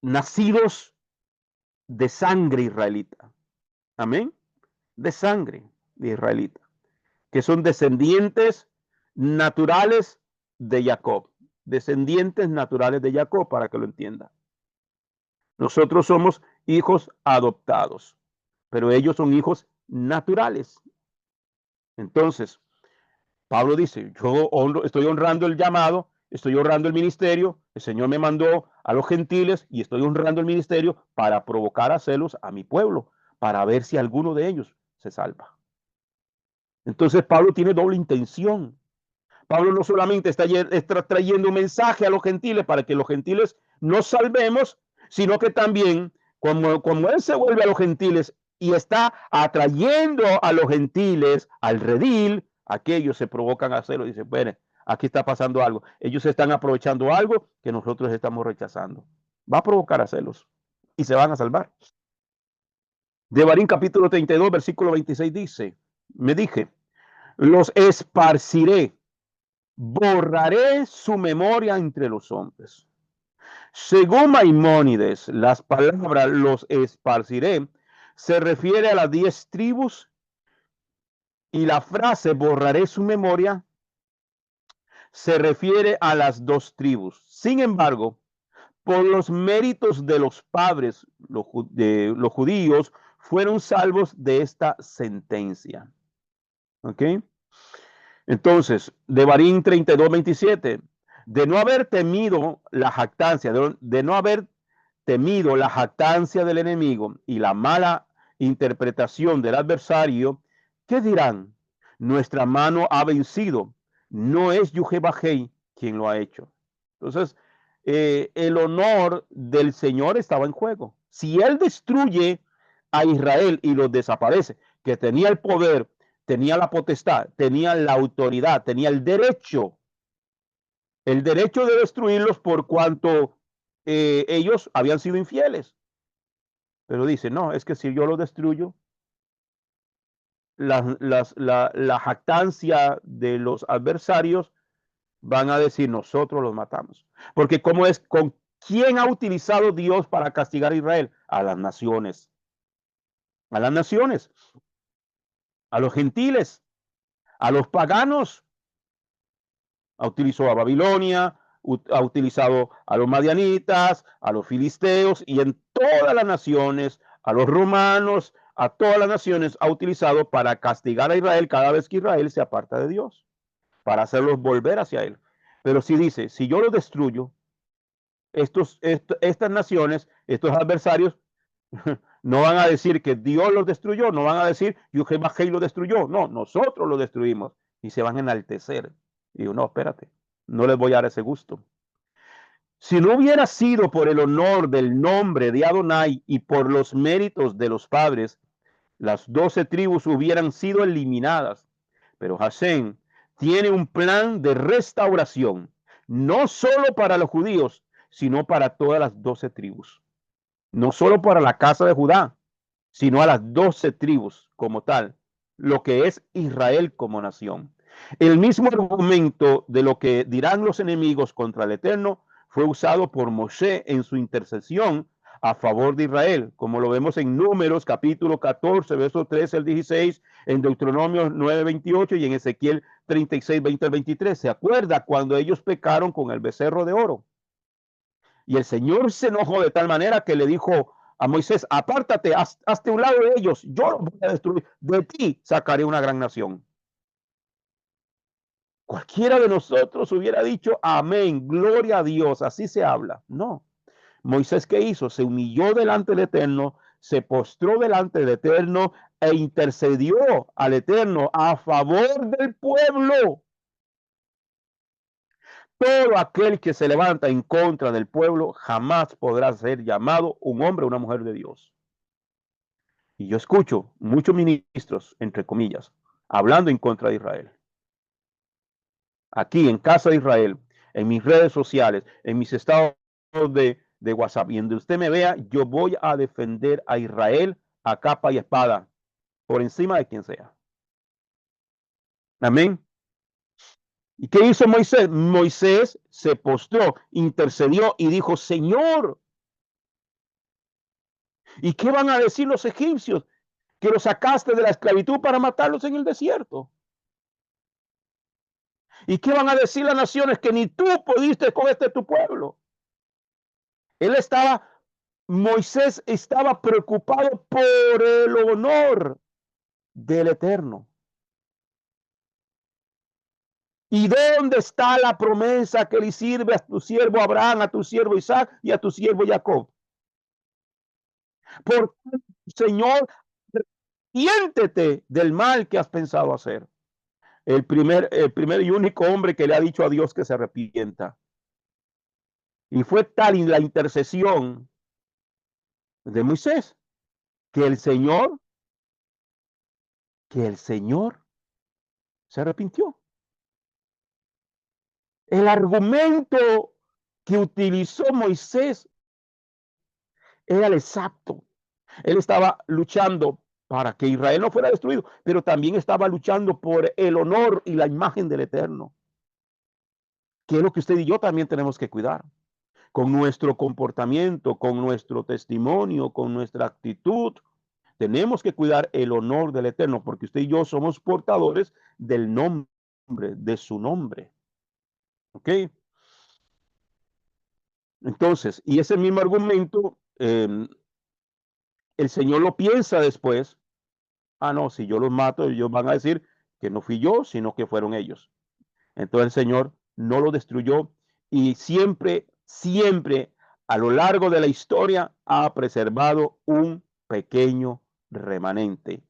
nacidos de sangre israelita. Amén. De sangre de israelita. Que son descendientes naturales de Jacob. Descendientes naturales de Jacob, para que lo entienda. Nosotros somos hijos adoptados, pero ellos son hijos naturales. Entonces, Pablo dice, yo estoy honrando el llamado, estoy honrando el ministerio, el Señor me mandó a los gentiles y estoy honrando el ministerio para provocar a celos a mi pueblo, para ver si alguno de ellos se salva. Entonces, Pablo tiene doble intención. Pablo no solamente está trayendo un mensaje a los gentiles para que los gentiles nos salvemos, sino que también, como él se vuelve a los gentiles y está atrayendo a los gentiles al redil, aquellos se provocan a hacerlo y dicen, bueno, aquí está pasando algo. Ellos están aprovechando algo que nosotros estamos rechazando. Va a provocar a celos y se van a salvar. Devarim capítulo 32, versículo 26 dice, me dije, los esparciré, borraré su memoria entre los hombres. Según Maimónides, las palabras los esparciré se refiere a las 10 tribus y la frase borraré su memoria se refiere a las 2 tribus. Sin embargo, por los méritos de los padres, los judíos fueron salvos de esta sentencia. ¿Ok? Entonces, Devarim 32, 27, de no haber temido la jactancia, de no haber temido la jactancia del enemigo y la mala interpretación del adversario, ¿qué dirán? Nuestra mano ha vencido, no es Yuhebahei quien lo ha hecho. Entonces, el honor del Señor estaba en juego. Si él destruye a Israel y los desaparece, que tenía el poder, tenía la potestad, tenía la autoridad, tenía el derecho de destruirlos por cuanto ellos habían sido infieles. Pero dice, no, es que si yo los destruyo, la jactancia de los adversarios van a decir, nosotros los matamos. Porque ¿cómo es? ¿Con quién ha utilizado Dios para castigar a Israel? A las naciones. A las naciones. A los gentiles. A los paganos. Utilizó a Babilonia, ha utilizado a los madianitas, a los filisteos y en todas las naciones, a los romanos, a todas las naciones ha utilizado para castigar a Israel cada vez que Israel se aparta de Dios, para hacerlos volver hacia él. Pero si dice, si yo los destruyo, estas naciones, estos adversarios, no van a decir que Dios los destruyó, no van a decir Yuhebahei lo destruyó, no, nosotros lo destruimos y se van a enaltecer. Y digo, no, espérate, no les voy a dar ese gusto. Si no hubiera sido por el honor del nombre de Adonai y por los méritos de los padres, las 12 tribus hubieran sido eliminadas. Pero Hashem tiene un plan de restauración, no solo para los judíos, sino para todas las 12 tribus. No solo para la casa de Judá, sino a las 12 tribus como tal, lo que es Israel como nación. El mismo argumento de lo que dirán los enemigos contra el Eterno fue usado por Moshe en su intercesión a favor de Israel, como lo vemos en Números capítulo 14, versos 13 al 16, en Deuteronomio 9, 28 y en Ezequiel 36, 20 al 23. ¿Se acuerda cuando ellos pecaron con el becerro de oro? Y el Señor se enojó de tal manera que le dijo a Moisés, apártate, hazte un lado de ellos, yo los voy a destruir, de ti sacaré una gran nación. Cualquiera de nosotros hubiera dicho, amén, gloria a Dios, así se habla. No. Moisés, ¿qué hizo? Se humilló delante del Eterno, se postró delante del Eterno e intercedió al Eterno a favor del pueblo. Todo aquel que se levanta en contra del pueblo jamás podrá ser llamado un hombre o una mujer de Dios. Y yo escucho muchos ministros, entre comillas, hablando en contra de Israel. Aquí en Casa de Israel, en mis redes sociales, en mis estados de WhatsApp, y donde usted me vea, yo voy a defender a Israel a capa y espada, por encima de quien sea. Amén. ¿Y qué hizo Moisés? Moisés se postró, intercedió y dijo, Señor, ¿y qué van a decir los egipcios? Que los sacaste de la esclavitud para matarlos en el desierto. ¿Y qué van a decir las naciones? Que ni tú pudiste con tu pueblo. Él estaba, Moisés estaba preocupado por el honor del Eterno. ¿Y dónde está la promesa que le sirve a tu siervo Abraham, a tu siervo Isaac y a tu siervo Jacob? Por Señor, arrepiéntete del mal que has pensado hacer. El primer y único hombre que le ha dicho a Dios que se arrepienta. Y fue tal la intercesión de Moisés que el Señor se arrepintió. El argumento que utilizó Moisés era el exacto. Él estaba luchando para que Israel no fuera destruido, pero también estaba luchando por el honor y la imagen del Eterno, que es lo que usted y yo también tenemos que cuidar. Con nuestro comportamiento, con nuestro testimonio, con nuestra actitud, tenemos que cuidar el honor del Eterno, porque usted y yo somos portadores del nombre, de su nombre. ¿Ok? Entonces, y ese mismo argumento, el Señor lo piensa después. Ah, no, si yo los mato, ellos van a decir que no fui yo, sino que fueron ellos. Entonces el Señor no lo destruyó y siempre, siempre a lo largo de la historia ha preservado un pequeño remanente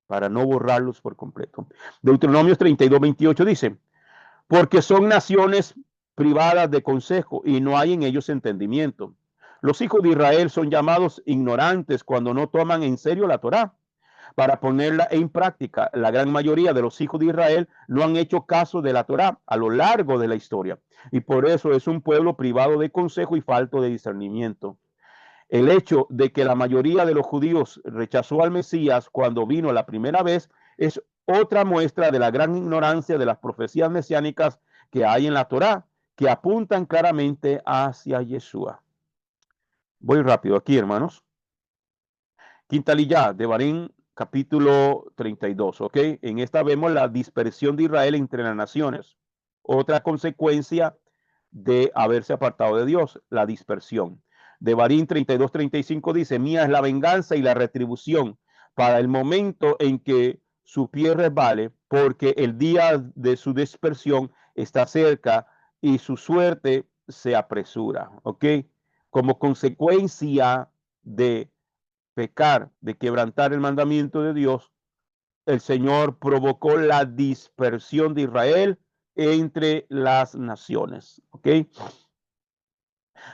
para no borrarlos por completo. Deuteronomio 32, 28 dice, porque son naciones privadas de consejo y no hay en ellos entendimiento. Los hijos de Israel son llamados ignorantes cuando no toman en serio la Torá para ponerla en práctica. La gran mayoría de los hijos de Israel no han hecho caso de la Torá a lo largo de la historia y por eso es un pueblo privado de consejo y falto de discernimiento. El hecho de que la mayoría de los judíos rechazó al Mesías cuando vino la primera vez es otra muestra de la gran ignorancia de las profecías mesiánicas que hay en la Torá, que apuntan claramente hacia Yeshua. Voy rápido aquí, hermanos. Quintalillá, Devarim, capítulo 32, ¿ok? En esta vemos la dispersión de Israel entre las naciones. Otra consecuencia de haberse apartado de Dios, la dispersión. Devarim 32, 35 dice, mía es la venganza y la retribución para el momento en que su pie resbale, porque el día de su dispersión está cerca y su suerte se apresura, ¿ok? Como consecuencia de pecar, de quebrantar el mandamiento de Dios, el Señor provocó la dispersión de Israel entre las naciones. ¿Ok?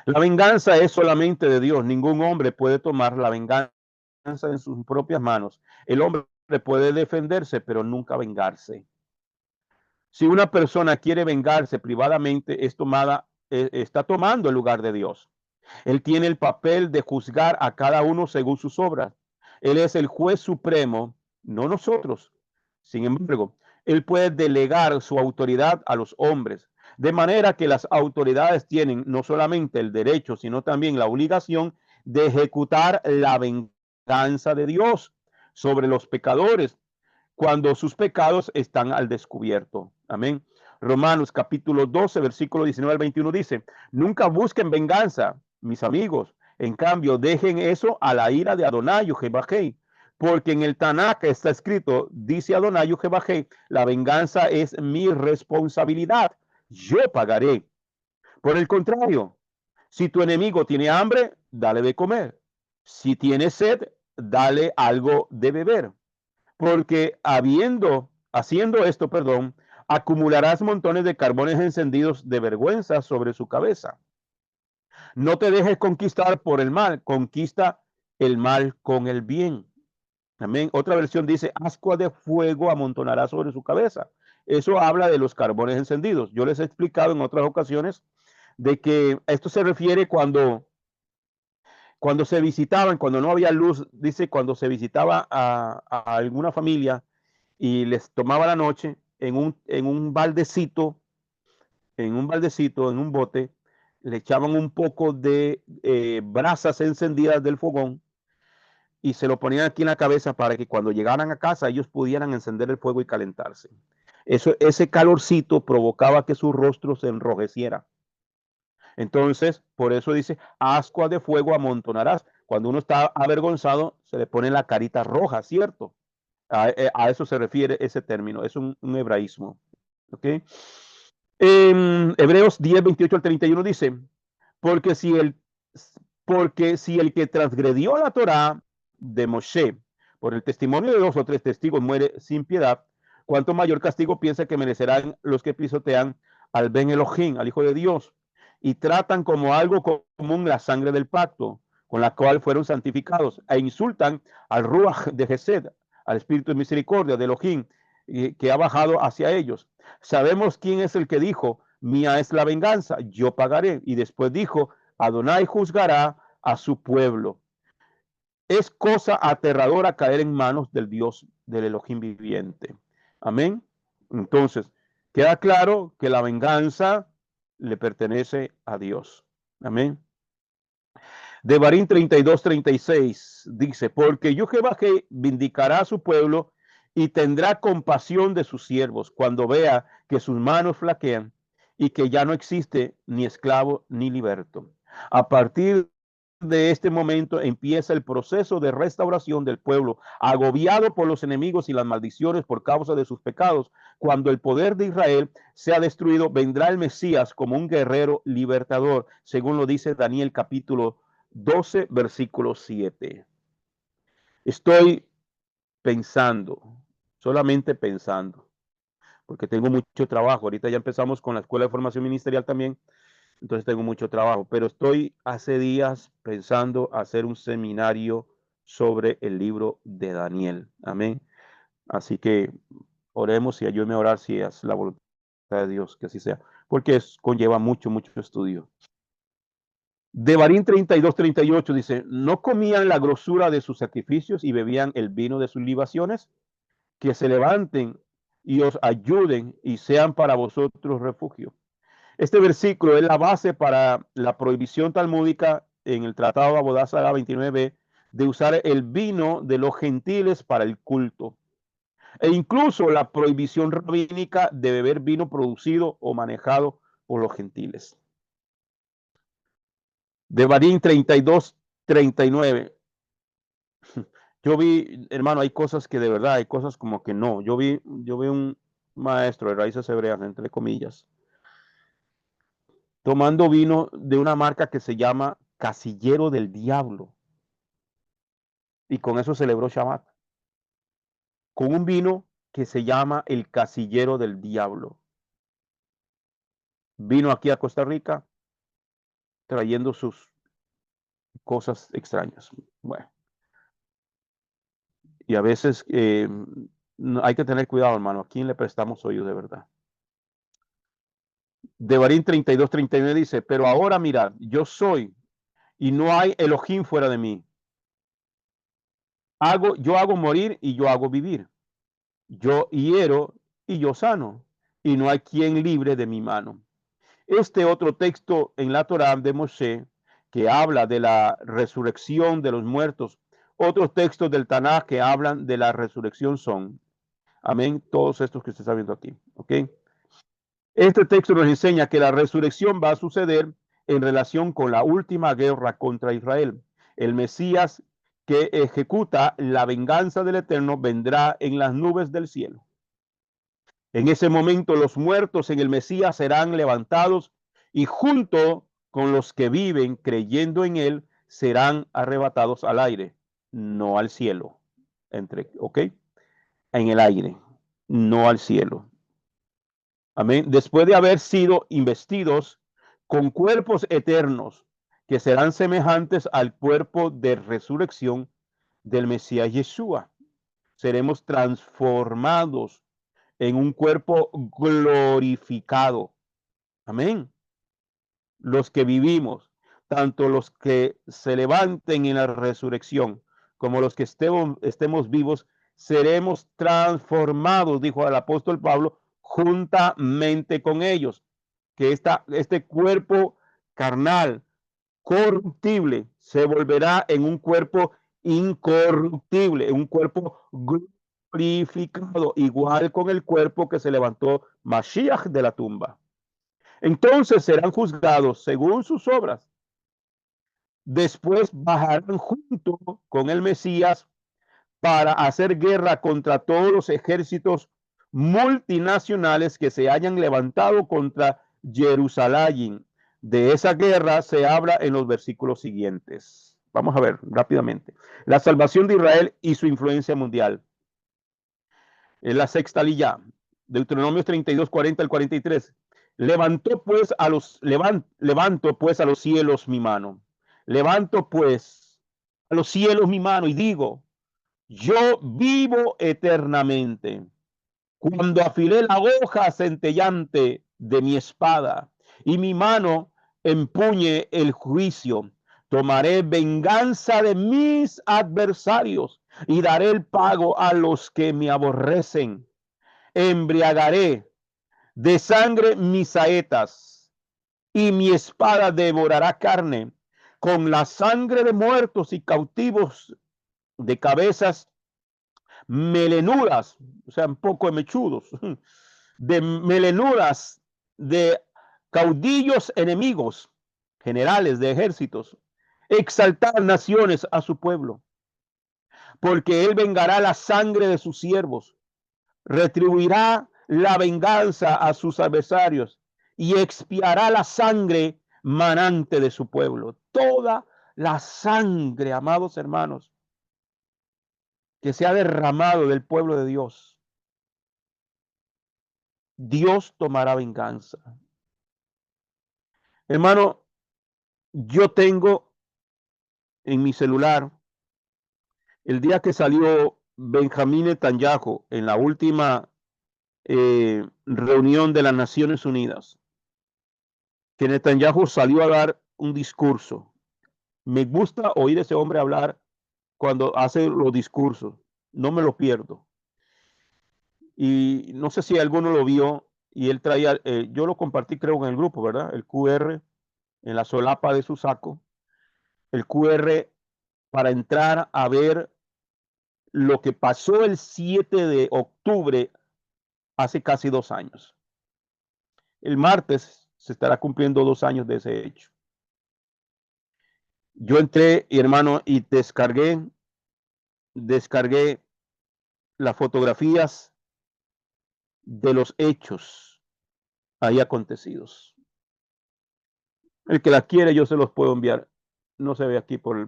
La venganza es solamente de Dios. Ningún hombre puede tomar la venganza en sus propias manos. El hombre puede defenderse, pero nunca vengarse. Si una persona quiere vengarse privadamente, está tomando el lugar de Dios. Él tiene el papel de juzgar a cada uno según sus obras. Él es el juez supremo, no nosotros. Sin embargo, él puede delegar su autoridad a los hombres, de manera que las autoridades tienen no solamente el derecho, sino también la obligación de ejecutar la venganza de Dios sobre los pecadores cuando sus pecados están al descubierto. Amén. Romanos capítulo 12, versículo 19 al 21 dice, nunca busquen venganza, mis amigos. En cambio, dejen eso a la ira de Adonai Jebajei, porque en el Tanakh está escrito, dice Adonai Jebajei, la venganza es mi responsabilidad, yo pagaré. Por el contrario, si tu enemigo tiene hambre, dale de comer. Si tiene sed, dale algo de beber. Porque haciendo esto, perdón, acumularás montones de carbones encendidos de vergüenza sobre su cabeza. No te dejes conquistar por el mal, conquista el mal con el bien. Amén. Otra versión dice, ascua de fuego amontonará sobre su cabeza. Eso habla de los carbones encendidos. Yo les he explicado en otras ocasiones de que esto se refiere cuando se visitaban, cuando no había luz, dice, cuando se visitaba a alguna familia y les tomaba la noche en un baldecito, en un bote, le echaban un poco de brasas encendidas del fogón y se lo ponían aquí en la cabeza para que cuando llegaran a casa ellos pudieran encender el fuego y calentarse. Ese calorcito provocaba que su rostro se enrojeciera. Entonces, por eso dice, ascua de fuego amontonarás. Cuando uno está avergonzado, se le pone la carita roja, ¿cierto? A eso se refiere ese término, es un hebraísmo. ¿Ok? En Hebreos 10, 28 al 31 dice, porque si el, porque si el que transgredió la Torá de Moshe por el testimonio de 2 o 3 testigos muere sin piedad, cuánto mayor castigo piensa que merecerán los que pisotean al Ben Elohim, al Hijo de Dios, y tratan como algo común la sangre del pacto, con la cual fueron santificados, e insultan al Ruach de Gesed, al Espíritu de Misericordia de Elohim, que ha bajado hacia ellos. Sabemos quién es el que dijo, mía es la venganza, yo pagaré. Y después dijo, Adonai juzgará a su pueblo. Es cosa aterradora caer en manos del Dios, del Elohim viviente. Amén. Entonces, queda claro que la venganza le pertenece a Dios. Amén. Devarim 32, 36 dice, porque yo Jehová que vindicará a su pueblo y tendrá compasión de sus siervos cuando vea que sus manos flaquean y que ya no existe ni esclavo ni liberto. A partir de este momento empieza el proceso de restauración del pueblo, agobiado por los enemigos y las maldiciones por causa de sus pecados. Cuando el poder de Israel sea destruido, vendrá el Mesías como un guerrero libertador, según lo dice Daniel capítulo 12, versículo 7. Estoy pensando, solamente pensando, porque tengo mucho trabajo. Ahorita ya empezamos con la Escuela de Formación Ministerial también, entonces tengo mucho trabajo, pero estoy hace días pensando hacer un seminario sobre el libro de Daniel. Amén. Así que oremos y ayúdeme a orar si es la voluntad de Dios, que así sea, porque conlleva mucho, mucho estudio. Devarim 32, 38 dice, no comían la grosura de sus sacrificios y bebían el vino de sus libaciones, que se levanten y os ayuden y sean para vosotros refugio. Este versículo es la base para la prohibición talmúdica en el Tratado de Abodá Zará 29b de usar el vino de los gentiles para el culto. E incluso la prohibición rabínica de beber vino producido o manejado por los gentiles. Devarim 32, 39. Yo vi, hermano, hay cosas que de verdad, hay cosas como que no. Yo vi un maestro de raíces hebreas, entre comillas, tomando vino de una marca que se llama Casillero del Diablo. Y con eso celebró Shabbat. Con un vino que se llama el Casillero del Diablo. Vino aquí a Costa Rica trayendo sus cosas extrañas. Bueno, y a veces hay que tener cuidado, hermano. ¿A quién le prestamos oídos de verdad? Devarim 32, 39 dice, pero ahora mirad, yo soy y no hay Elohim fuera de mí. Yo hago morir y yo hago vivir. Yo hiero y yo sano. Y no hay quien libre de mi mano. Este otro texto en la Torá de Moshe, que habla de la resurrección de los muertos. Otros textos del Tanaj que hablan de la resurrección son, amén, todos estos que usted está viendo aquí, ¿ok? Este texto nos enseña que la resurrección va a suceder en relación con la última guerra contra Israel. El Mesías que ejecuta la venganza del Eterno vendrá en las nubes del cielo. En ese momento los muertos en el Mesías serán levantados y junto con los que viven creyendo en él serán arrebatados al aire, no al cielo. ¿Ok? En el aire, no al cielo. Amén. Después de haber sido investidos con cuerpos eternos que serán semejantes al cuerpo de resurrección del Mesías Yeshua, seremos transformados en un cuerpo glorificado. Amén. Los que vivimos, tanto los que se levanten en la resurrección como los que estemos vivos, seremos transformados, dijo el apóstol Pablo, juntamente con ellos. Que este cuerpo carnal, corruptible, se volverá en un cuerpo incorruptible, en un cuerpo glorificado, igual con el cuerpo que se levantó Mashiach de la tumba. Entonces serán juzgados según sus obras. Después bajarán junto con el Mesías para hacer guerra contra todos los ejércitos multinacionales que se hayan levantado contra Jerusalén. De esa guerra se habla en los versículos siguientes. Vamos a ver rápidamente. La salvación de Israel y su influencia mundial. En la sexta lilla, Deuteronomio 32, 40 al 43. Levanto pues a los cielos mi mano. Levanto pues a los cielos mi mano y digo, yo vivo eternamente. Cuando afilé la hoja centellante de mi espada y mi mano empuñe el juicio, tomaré venganza de mis adversarios y daré el pago a los que me aborrecen. Embriagaré de sangre mis saetas y mi espada devorará carne con la sangre de muertos y cautivos, de cabezas melenudas, o sea, un poco mechudos, de melenudas, de caudillos enemigos, generales de ejércitos, exaltar naciones a su pueblo, porque él vengará la sangre de sus siervos, retribuirá la venganza a sus adversarios y expiará la sangre manante de su pueblo. Toda la sangre, amados hermanos, que se ha derramado del pueblo de Dios, Dios tomará venganza. Hermano, yo tengo en mi celular el día que salió Benjamín Netanyahu en la última reunión de las Naciones Unidas, que Netanyahu salió a dar un discurso. Me gusta oír a ese hombre hablar cuando hace los discursos, no me lo pierdo. Y no sé si alguno lo vio y él traía, yo lo compartí creo en el grupo, ¿verdad? El QR en la solapa de su saco, el QR para entrar a ver lo que pasó el 7 de octubre hace casi 2 años. El martes se estará cumpliendo 2 años de ese hecho. Yo entré, hermano, y descargué las fotografías de los hechos ahí acontecidos. El que la quiere, yo se los puedo enviar. No se ve aquí por el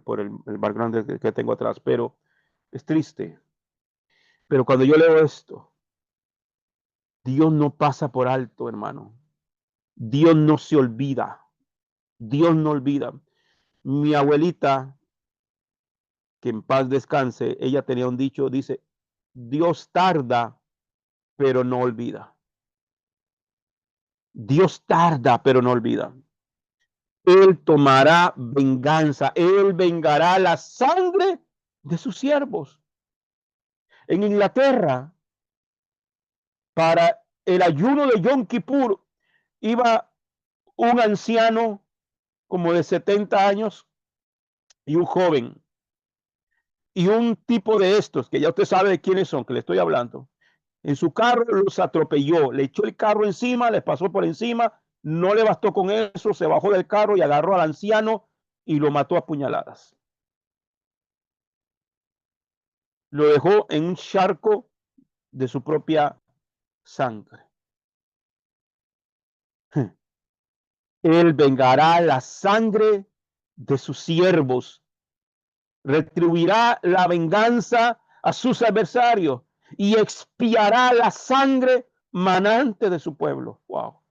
background que tengo atrás, pero es triste. Pero cuando yo leo esto, Dios no pasa por alto, hermano. Dios no se olvida. Dios no olvida. Mi abuelita, que en paz descanse, ella tenía un dicho, dice, Dios tarda, pero no olvida. Dios tarda, pero no olvida. Él tomará venganza, él vengará la sangre de sus siervos. En Inglaterra, para el ayuno de Yom Kippur, iba un anciano como de 70 años y un joven. Y un tipo de estos, que ya usted sabe de quiénes son, que le estoy hablando, en su carro los atropelló, le echó el carro encima, les pasó por encima, no le bastó con eso, se bajó del carro y agarró al anciano y lo mató a puñaladas. Lo dejó en un charco de su propia sangre. Él vengará la sangre de sus siervos, retribuirá la venganza a sus adversarios y expiará la sangre manante de su pueblo. Wow.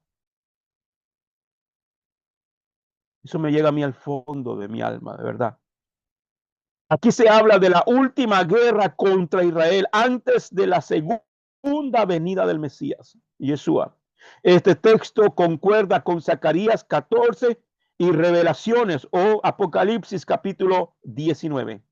Eso me llega a mí al fondo de mi alma, de verdad. Aquí se habla de la última guerra contra Israel antes de la segunda venida del Mesías, Yeshua. Este texto concuerda con Zacarías 14 y Revelaciones o Apocalipsis capítulo 19.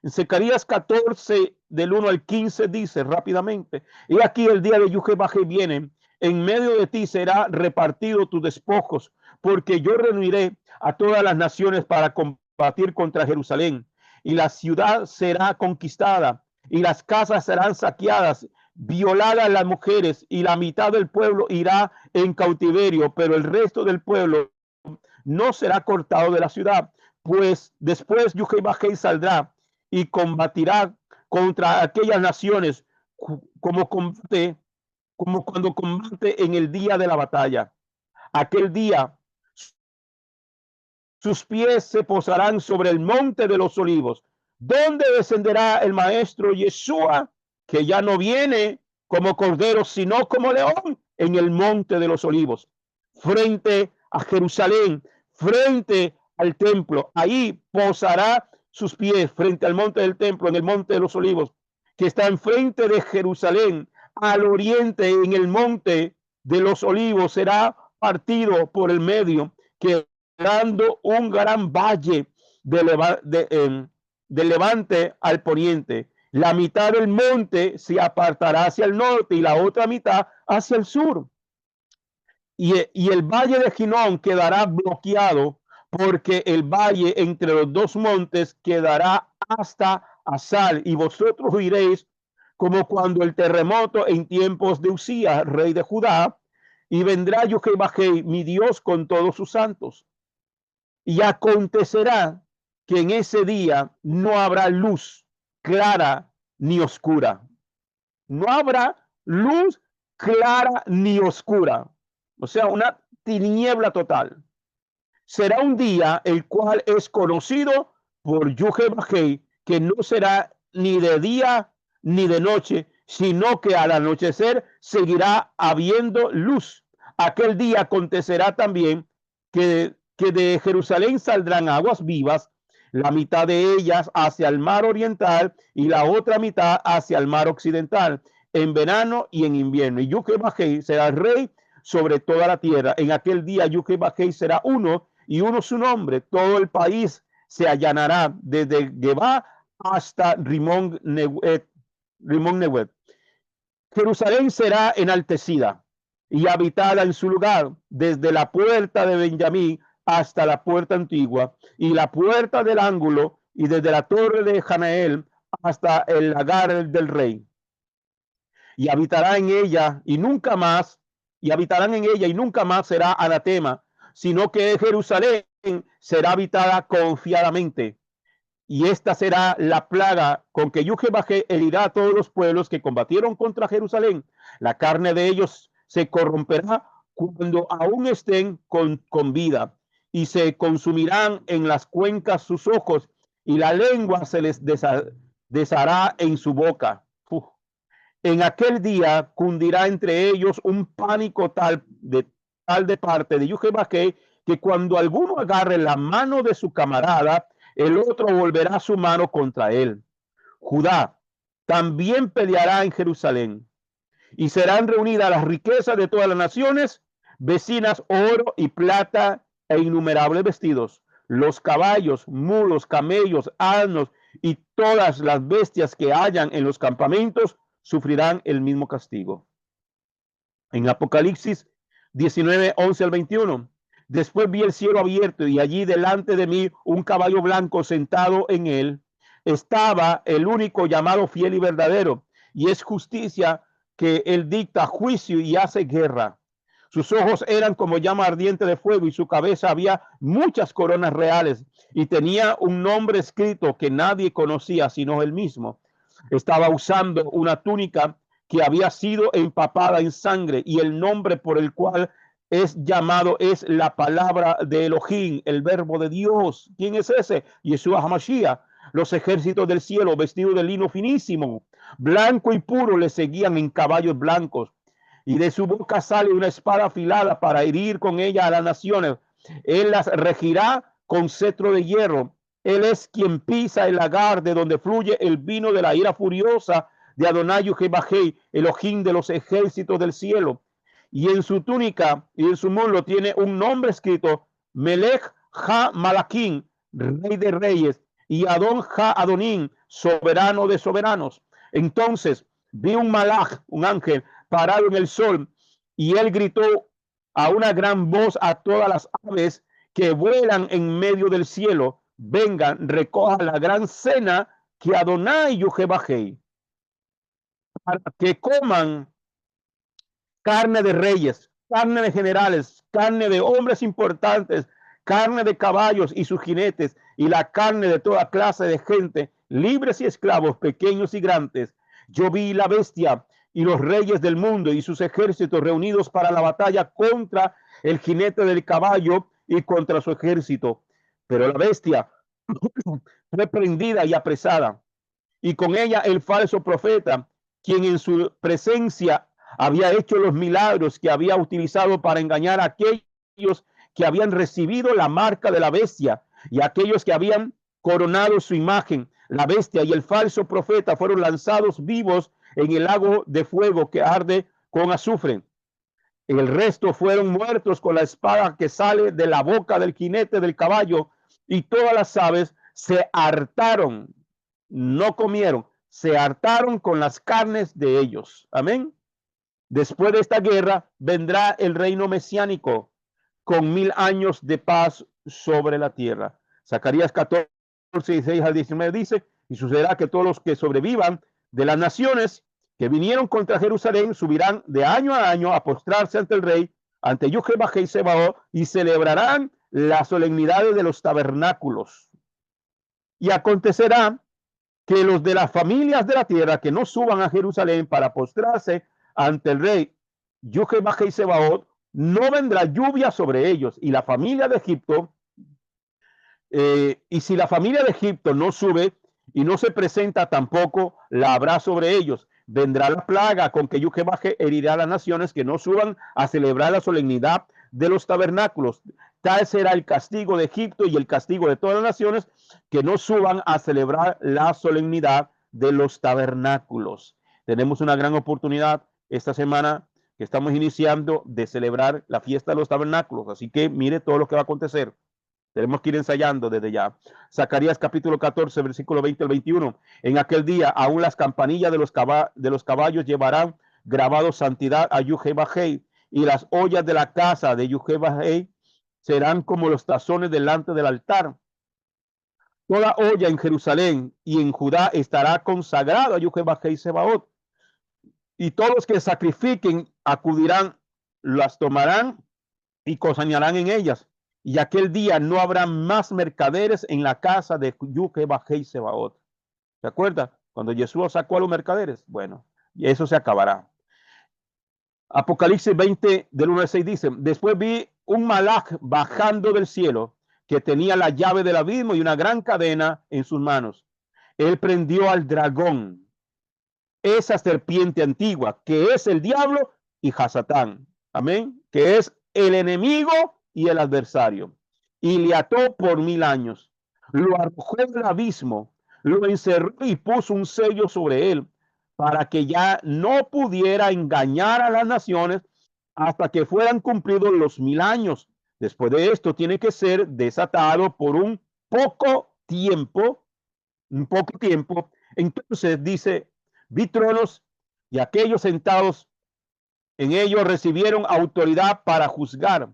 En Zacarías 14, del 1 al 15, dice rápidamente: y aquí el día de Yujebaje viene, en medio de ti será repartido tus despojos, porque yo reuniré a todas las naciones para combatir contra Jerusalén, y la ciudad será conquistada, y las casas serán saqueadas, violadas las mujeres, y la mitad del pueblo irá en cautiverio, pero el resto del pueblo no será cortado de la ciudad, pues después Yujebaje saldrá y combatirá contra aquellas naciones como combate, como cuando combate en el día de la batalla. Aquel día sus pies se posarán sobre el monte de los olivos, donde descenderá el maestro Yeshua, que ya no viene como cordero, sino como león, en el monte de los olivos, frente a Jerusalén, frente al templo. Ahí posará sus pies frente al monte del templo, en el monte de los olivos, que está enfrente de Jerusalén, al oriente, en el monte de los olivos. Será partido por el medio, que dando un gran valle de levante al poniente. La mitad del monte se apartará hacia el norte y la otra mitad hacia el sur. Y el valle de Ginón quedará bloqueado, porque el valle entre los dos montes quedará hasta Asal, y vosotros oiréis como cuando el terremoto en tiempos de Usías, rey de Judá, y vendrá Yuhebajei, mi Dios, con todos sus santos. Y acontecerá que en ese día no habrá luz clara ni oscura. No habrá luz clara ni oscura. O sea, una tiniebla total. Será un día el cual es conocido por Yuhebajei, que no será ni de día ni de noche, sino que al anochecer seguirá habiendo luz. Aquel día acontecerá también que de Jerusalén saldrán aguas vivas, la mitad de ellas hacia el mar oriental y la otra mitad hacia el mar occidental, en verano y en invierno. Y Yuhebajei será rey sobre toda la tierra. En aquel día Yuhebajei será uno y uno su nombre. Todo el país se allanará desde Gebá hasta Rimón Nehuet. Jerusalén será enaltecida y habitada en su lugar, desde la puerta de Benjamín hasta la puerta antigua y la puerta del ángulo, y desde la torre de Hanael hasta el lagar del rey. Y habitará en ella y nunca más, y habitarán en ella y nunca más será anatema, sino que Jerusalén será habitada confiadamente. Y esta será la plaga con que Yuhebajei herirá a todos los pueblos que combatieron contra Jerusalén. La carne de ellos se corromperá cuando aún estén con vida, y se consumirán en las cuencas sus ojos, y la lengua se les deshará en su boca. En aquel día cundirá entre ellos un pánico tal de parte de Yuhebajei, que cuando alguno agarre la mano de su camarada, el otro volverá su mano contra él. Judá también peleará en Jerusalén, y serán reunidas las riquezas de todas las naciones vecinas, oro y plata e innumerables vestidos, los caballos, mulos, camellos, asnos y todas las bestias que hayan en los campamentos sufrirán el mismo castigo. En Apocalipsis 19, 11 al 21. Después vi el cielo abierto y allí delante de mí un caballo blanco sentado en él. Estaba el único llamado fiel y verdadero, y es justicia que él dicta juicio y hace guerra. Sus ojos eran como llama ardiente de fuego y su cabeza había muchas coronas reales y tenía un nombre escrito que nadie conocía sino él mismo. Estaba usando una túnica que había sido empapada en sangre y el nombre por el cual es llamado es la palabra de Elohim, el verbo de Dios. ¿Quién es ese? Yeshua HaMashiach. Los ejércitos del cielo vestidos de lino finísimo, blanco y puro, le seguían en caballos blancos. Y de su boca sale una espada afilada para herir con ella a las naciones. Él las regirá con cetro de hierro. Él es quien pisa el lagar de donde fluye el vino de la ira furiosa de Adonai Jebajei, Elohim de los ejércitos del cielo. Y en su túnica y en su muslo tiene un nombre escrito: Melech Ha Malakim, rey de reyes, y Adon Ha Adonim, soberano de soberanos. Entonces vi un malach, un ángel, parado en el sol, y él gritó a una gran voz a todas las aves que vuelan en medio del cielo: vengan, recojan la gran cena que Adonai Yujebajei, para que coman carne de reyes, carne de generales, carne de hombres importantes, carne de caballos y sus jinetes, y la carne de toda clase de gente, libres y esclavos, pequeños y grandes. Yo vi la bestia y los reyes del mundo y sus ejércitos reunidos para la batalla contra el jinete del caballo y contra su ejército. Pero la bestia fue prendida y apresada, y con ella el falso profeta, quien en su presencia había hecho los milagros que había utilizado para engañar a aquellos que habían recibido la marca de la bestia y a aquellos que habían coronado su imagen. La bestia y el falso profeta fueron lanzados vivos en el lago de fuego que arde con azufre. El resto fueron muertos con la espada que sale de la boca del jinete del caballo, y todas las aves se hartaron, no comieron, se hartaron con las carnes de ellos. Amén. Después de esta guerra vendrá el reino mesiánico con 1000 años de paz sobre la tierra. Zacarías 14, 16 al 19 dice: y sucederá que todos los que sobrevivan de las naciones que vinieron contra Jerusalén subirán de año a año a postrarse ante el rey, ante Yujebajei Sebaot, y celebrarán las solemnidades de los tabernáculos. Y acontecerá que los de las familias de la tierra que no suban a Jerusalén para postrarse ante el rey Yujebajei Sebaot, no vendrá lluvia sobre ellos. Y la familia de Egipto, y si la familia de Egipto no sube y no se presenta, tampoco la habrá sobre ellos. Vendrá la plaga con que Yujebajei herirá a las naciones que no suban a celebrar la solemnidad de los tabernáculos. Tal será el castigo de Egipto y el castigo de todas las naciones que no suban a celebrar la solemnidad de los tabernáculos. Tenemos una gran oportunidad esta semana que estamos iniciando de celebrar la fiesta de los tabernáculos. Así que mire todo lo que va a acontecer. Tenemos que ir ensayando desde ya. Zacarías capítulo 14, versículo 20 al 21. En aquel día, aún las campanillas de los caballos llevarán grabado santidad a Yujebajei, y las ollas de la casa de Yujebajei serán como los tazones delante del altar. Toda olla en Jerusalén y en Judá estará consagrada a Yujebajei Sebaot, y todos los que sacrifiquen acudirán, las tomarán y cocinarán en ellas. Y aquel día no habrá más mercaderes en la casa de Yujebajei Sebaot. ¿Se acuerda? Cuando Jesús sacó a los mercaderes. Bueno, y eso se acabará. Apocalipsis 20, del 1 al 6 dice: después vi un malach bajando del cielo, que tenía la llave del abismo y una gran cadena en sus manos. Él prendió al dragón, esa serpiente antigua, que es el diablo y Hasatán. Amén. Que es el enemigo y el adversario. Y le ató por 1000 años. Lo arrojó del abismo, lo encerró y puso un sello sobre él, para que ya no pudiera engañar a las naciones hasta que fueran cumplidos los 1000 años. Después de esto tiene que ser desatado por un poco tiempo. Entonces dice: vi tronos y aquellos sentados en ellos recibieron autoridad para juzgar.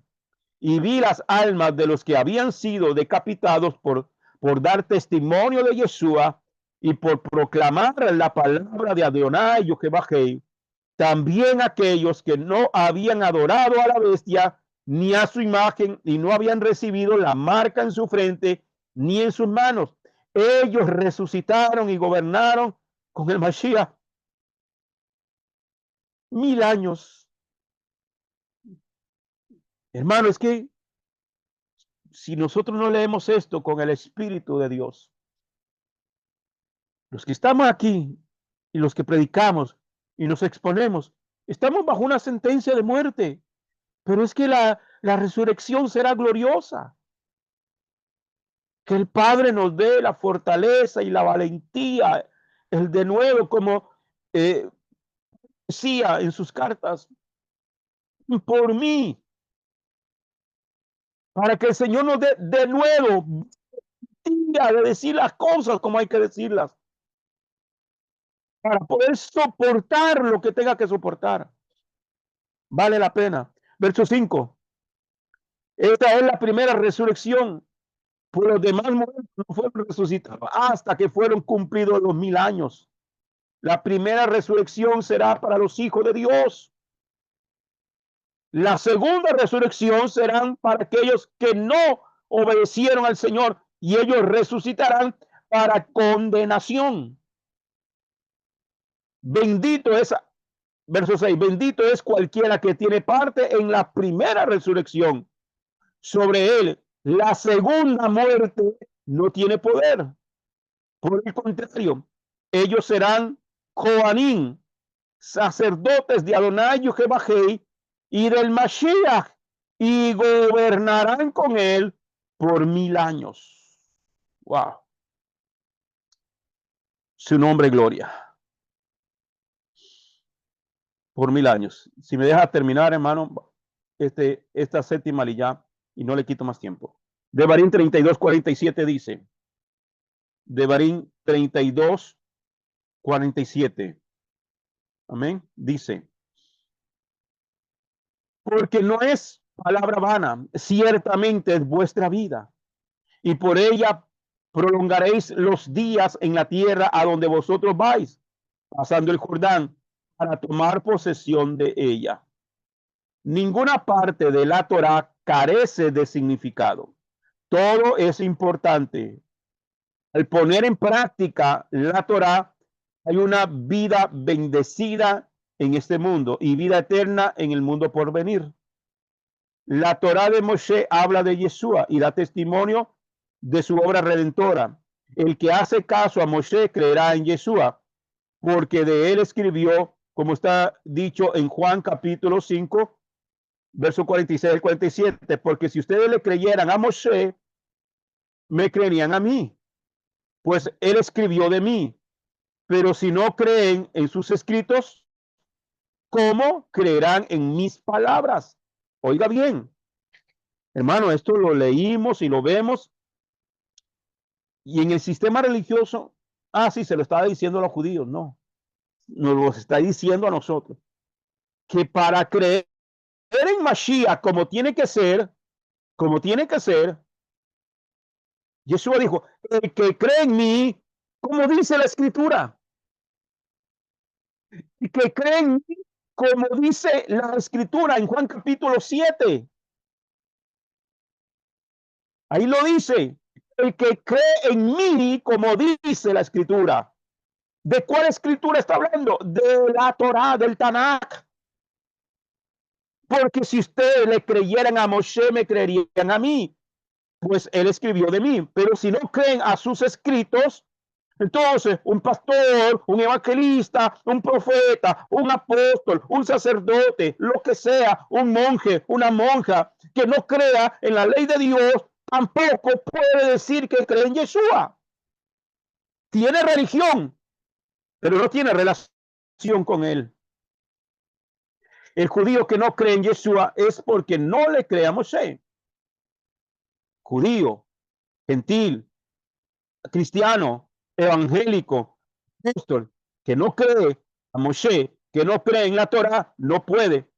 y vi las almas de los que habían sido decapitados por dar testimonio de Yeshua y por proclamar la palabra de Adonai Jehová. También aquellos que no habían adorado a la bestia ni a su imagen y no habían recibido la marca en su frente ni en sus manos. Ellos resucitaron y gobernaron con el Mashiach 1000 años. Hermano, es que si nosotros no leemos esto con el Espíritu de Dios, los que estamos aquí y los que predicamos y nos exponemos, estamos bajo una sentencia de muerte. Pero es que la resurrección será gloriosa. Que el Padre nos dé la fortaleza y la valentía, el de nuevo, como decía en sus cartas, por mí, para que el Señor nos dé de nuevo de decir las cosas como hay que decirlas, para poder soportar lo que tenga que soportar. Vale la pena. Verso 5. Esta es la primera resurrección. Pues los demás muertos no fueron resucitados hasta que fueron cumplidos los 1000 años. La primera resurrección será para los hijos de Dios. La segunda resurrección serán para aquellos que no obedecieron al Señor y ellos resucitarán para condenación. Bendito es, verso 6, bendito es cualquiera que tiene parte en la primera resurrección. Sobre él, la segunda muerte no tiene poder. Por el contrario, ellos serán Coanim, sacerdotes de Adonai Jehová y del Mashiach, y gobernarán con él por 1000 años. Wow. Su nombre, gloria. Por 1000 años. Si me deja terminar, hermano, esta séptima liyá, y no le quito más tiempo. Devarim 32:47 dice. Devarim 32:47. Amén. Dice. Porque no es palabra vana, ciertamente es vuestra vida, y por ella prolongaréis los días en la tierra a donde vosotros vais, pasando el Jordán, para tomar posesión de ella. Ninguna parte de la Torá carece de significado. Todo es importante. Al poner en práctica la Torá, hay una vida bendecida en este mundo y vida eterna en el mundo por venir. La Torá de Moshe habla de Yeshua y da testimonio de su obra redentora. El que hace caso a Moshe creerá en Yeshua, porque de él escribió, como está dicho en Juan capítulo 5, verso 46 al 47, porque si ustedes le creyeran a Moshe, me creerían a mí, pues él escribió de mí. Pero si no creen en sus escritos, ¿cómo creerán en mis palabras? Oiga bien, hermano, esto lo leímos y lo vemos. Y en el sistema religioso, sí, se lo estaba diciendo a los judíos, no, nos lo está diciendo a nosotros, que para creer en Mashiach como tiene que ser, Yeshua dijo, el que cree en mí, como dice la escritura, y que cree en mí, como dice la escritura en Juan capítulo 7. Ahí lo dice, el que cree en mí, como dice la escritura. ¿De cuál escritura está hablando? De la Torá, del Tanakh. Porque si ustedes le creyeran a Moshe, me creerían a mí, pues él escribió de mí. Pero si no creen a sus escritos, entonces un pastor, un evangelista, un profeta, un apóstol, un sacerdote, lo que sea, un monje, una monja, que no crea en la ley de Dios, tampoco puede decir que cree en Yeshua. Tiene religión, pero no tiene relación con él. El judío que no cree en Yeshua es porque no le cree a Moshe. Judío, gentil, cristiano, evangélico, apóstol, que no cree a Moshe, que no cree en la Torah, no puede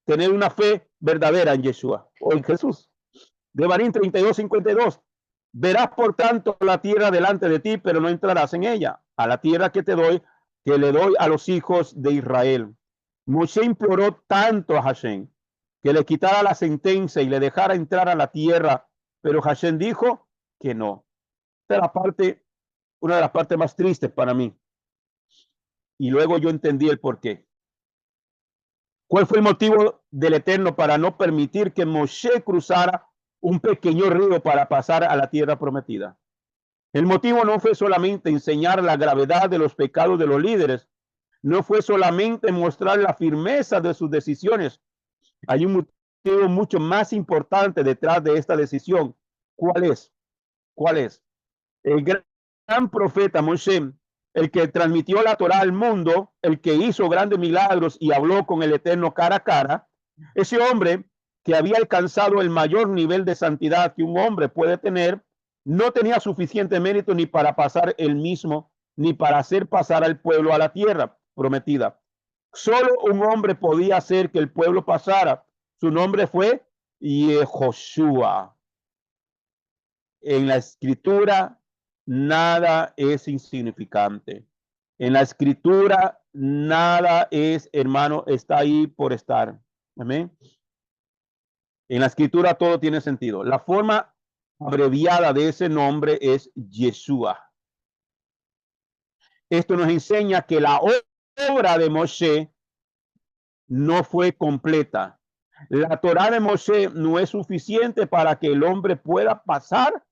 tener una fe verdadera en Yeshua. o en Jesús. Devarim 32:52. Verás por tanto la tierra delante de ti, pero no entrarás en ella. A la tierra que te doy, que le doy a los hijos de Israel. Moshe imploró tanto a Hashem que le quitara la sentencia y le dejara entrar a la tierra, pero Hashem dijo que no. Esta es la parte, una de las partes más tristes para mí. Y luego yo entendí el porqué. ¿Cuál fue el motivo del Eterno para no permitir que Moshe cruzara un pequeño río para pasar a la tierra prometida? El motivo no fue solamente enseñar la gravedad de los pecados de los líderes, no fue solamente mostrar la firmeza de sus decisiones. Hay un motivo mucho más importante detrás de esta decisión. ¿Cuál es? ¿Cuál es? El gran profeta Moshe, el que transmitió la Torá al mundo, el que hizo grandes milagros y habló con el Eterno cara a cara, ese hombre que había alcanzado el mayor nivel de santidad que un hombre puede tener, no tenía suficiente mérito ni para pasar él mismo, ni para hacer pasar al pueblo a la tierra prometida. Solo un hombre podía hacer que el pueblo pasara. Su nombre fue Yehoshua. En la escritura nada es insignificante. En la escritura nada es, hermano, está ahí por estar. Amén. En la escritura todo tiene sentido. La forma abreviada de ese nombre es Yeshua. Esto nos enseña que la obra de Moshe no fue completa. La Torá de Moshe no es suficiente para que el hombre pueda pasar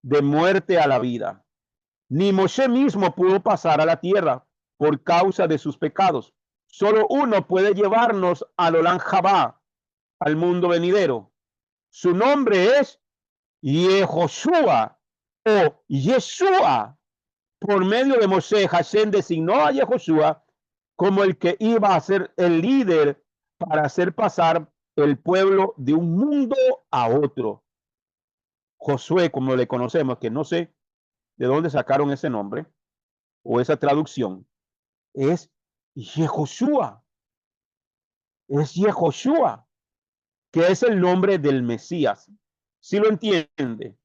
de muerte a la vida. Ni Moshe mismo pudo pasar a la tierra por causa de sus pecados. Solo uno puede llevarnos al Olam Jabá, al mundo venidero. Su nombre es Yehoshua o Yeshua. Por medio de Moshe, Hashem designó a Yehoshua como el que iba a ser el líder para hacer pasar el pueblo de un mundo a otro. Josué, como le conocemos, que no sé de dónde sacaron ese nombre o esa traducción, es Yehoshua. Es Yehoshua, que es el nombre del Mesías. ¿Sí lo entiende?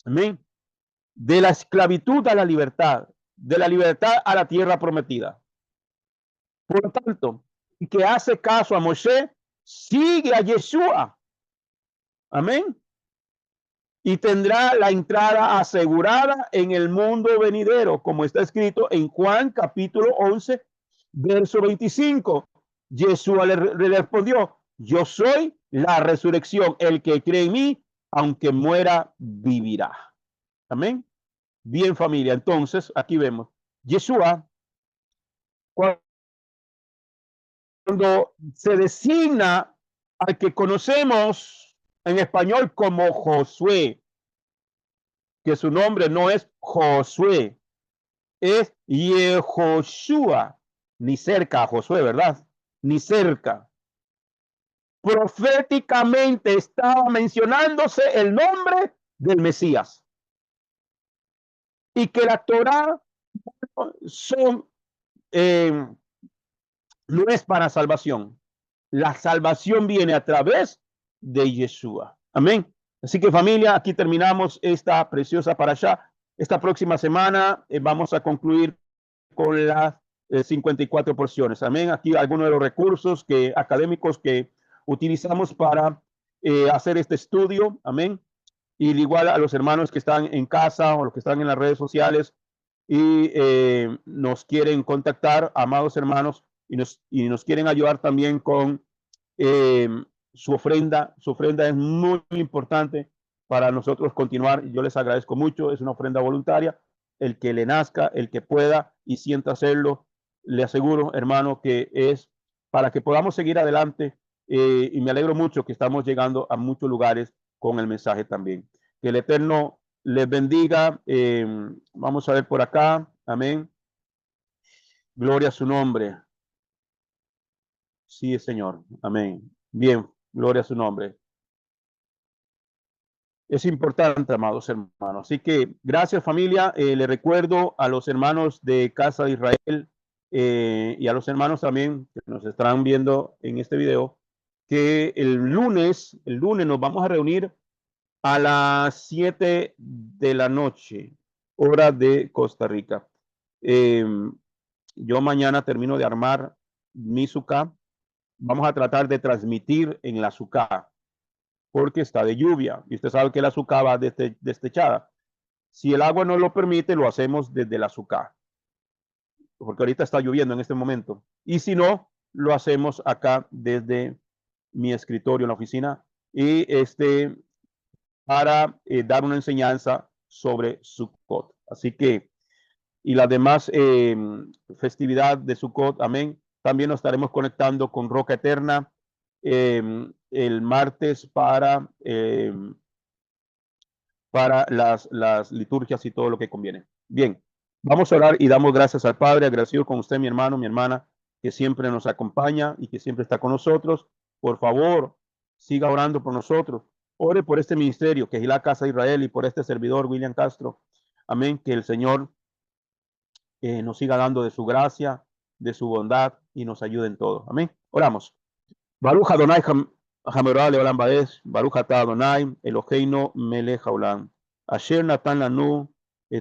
Amén. De la esclavitud a la libertad, de la libertad a la tierra prometida. Por lo tanto, el que hace caso a Moshe, sigue a Yeshua. Amén. Y tendrá la entrada asegurada en el mundo venidero, como está escrito en Juan capítulo 11, verso 25. Yeshua le respondió: yo soy la resurrección, el que cree en mí, aunque muera, vivirá. Amén. Bien, familia, entonces aquí vemos Yeshua, cuando se designa al que conocemos en español como Josué, que su nombre no es Josué, es Yehoshua, ni cerca a Josué, ¿verdad? Ni cerca. Proféticamente estaba mencionándose el nombre del Mesías. Y que la Torá son, no es para salvación. La salvación viene a través de Yeshua. Amén. Así que familia, aquí terminamos esta preciosa parashá. Esta próxima semana vamos a concluir con las 54 porciones. Amén. Aquí algunos de los recursos académicos que utilizamos para hacer este estudio. Amén. Y igual a los hermanos que están en casa o los que están en las redes sociales y nos quieren contactar, amados hermanos, y nos quieren ayudar también con su ofrenda. Su ofrenda es muy, muy importante para nosotros continuar. Yo les agradezco mucho. Es una ofrenda voluntaria. El que le nazca, el que pueda y sienta hacerlo, le aseguro, hermano, que es para que podamos seguir adelante. Y me alegro mucho que estamos llegando a muchos lugares con el mensaje también. Que el Eterno les bendiga. Vamos a ver por acá. Amén. Gloria a su nombre. Sí, Señor. Amén. Bien, gloria a su nombre. Es importante, amados hermanos. Así que gracias, familia. Le recuerdo a los hermanos de Casa de Israel y a los hermanos también que nos estarán viendo en este video que el lunes nos vamos a reunir a las 7 de la noche, hora de Costa Rica. Yo mañana termino de armar mi sucá. Vamos a tratar de transmitir en la sucá porque está de lluvia y usted sabe que la sucá va destechada. Si el agua no lo permite, lo hacemos desde la sucá, porque ahorita está lloviendo en este momento. Y si no, lo hacemos acá desde mi escritorio en la oficina y para dar una enseñanza sobre Sukkot. Así que, y la demás festividad de Sukkot, amén. También nos estaremos conectando con Roca Eterna el martes para las liturgias y todo lo que conviene. Bien, vamos a orar y damos gracias al Padre, agradecido con usted, mi hermano, mi hermana, que siempre nos acompaña y que siempre está con nosotros. Por favor, siga orando por nosotros. Ore por este ministerio, que es la Casa de Israel, y por este servidor, William Castro. Amén, que el Señor nos siga dando de su gracia, de su bondad y nos ayude en todo. Amén. Oramos. Baruch Adonai Hamerá Leolam Baez, Baruch Atah Adonai, Eloheinu Melech Haolam. Asher Natan Lanu,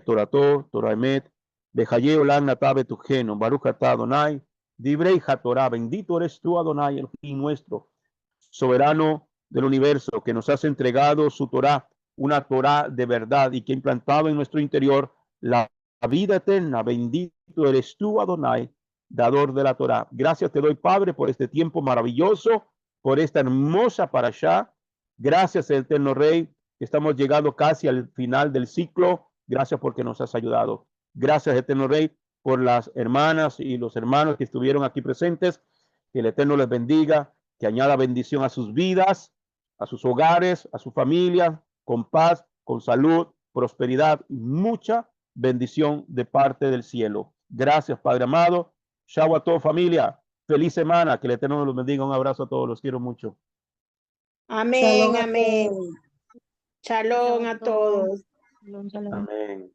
Torato, Torah Emet, Behaye Olam Natah Betujenu, Baruch Atah Adonai, Dibrei HaTorah, bendito eres tú Adonai, el fin nuestro, soberano del universo, que nos has entregado su Torah, una Torah de verdad y que ha implantado en nuestro interior la vida eterna. Bendito eres tú Adonai, dador de la Torah. Gracias te doy, Padre, por este tiempo maravilloso, por esta hermosa parashá. Gracias, eterno Rey, que estamos llegando casi al final del ciclo. Gracias porque nos has ayudado. Gracias, eterno Rey, por las hermanas y los hermanos que estuvieron aquí presentes. Que el Eterno les bendiga, que añada bendición a sus vidas, a sus hogares, a su familia, con paz, con salud, prosperidad y mucha bendición de parte del cielo. Gracias, Padre amado. Chau a toda familia. Feliz semana. Que el Eterno los bendiga. Un abrazo a todos. Los quiero mucho. Amén, Shalom a amén. todos. Shalom a todos. Shalom, shalom. Amén.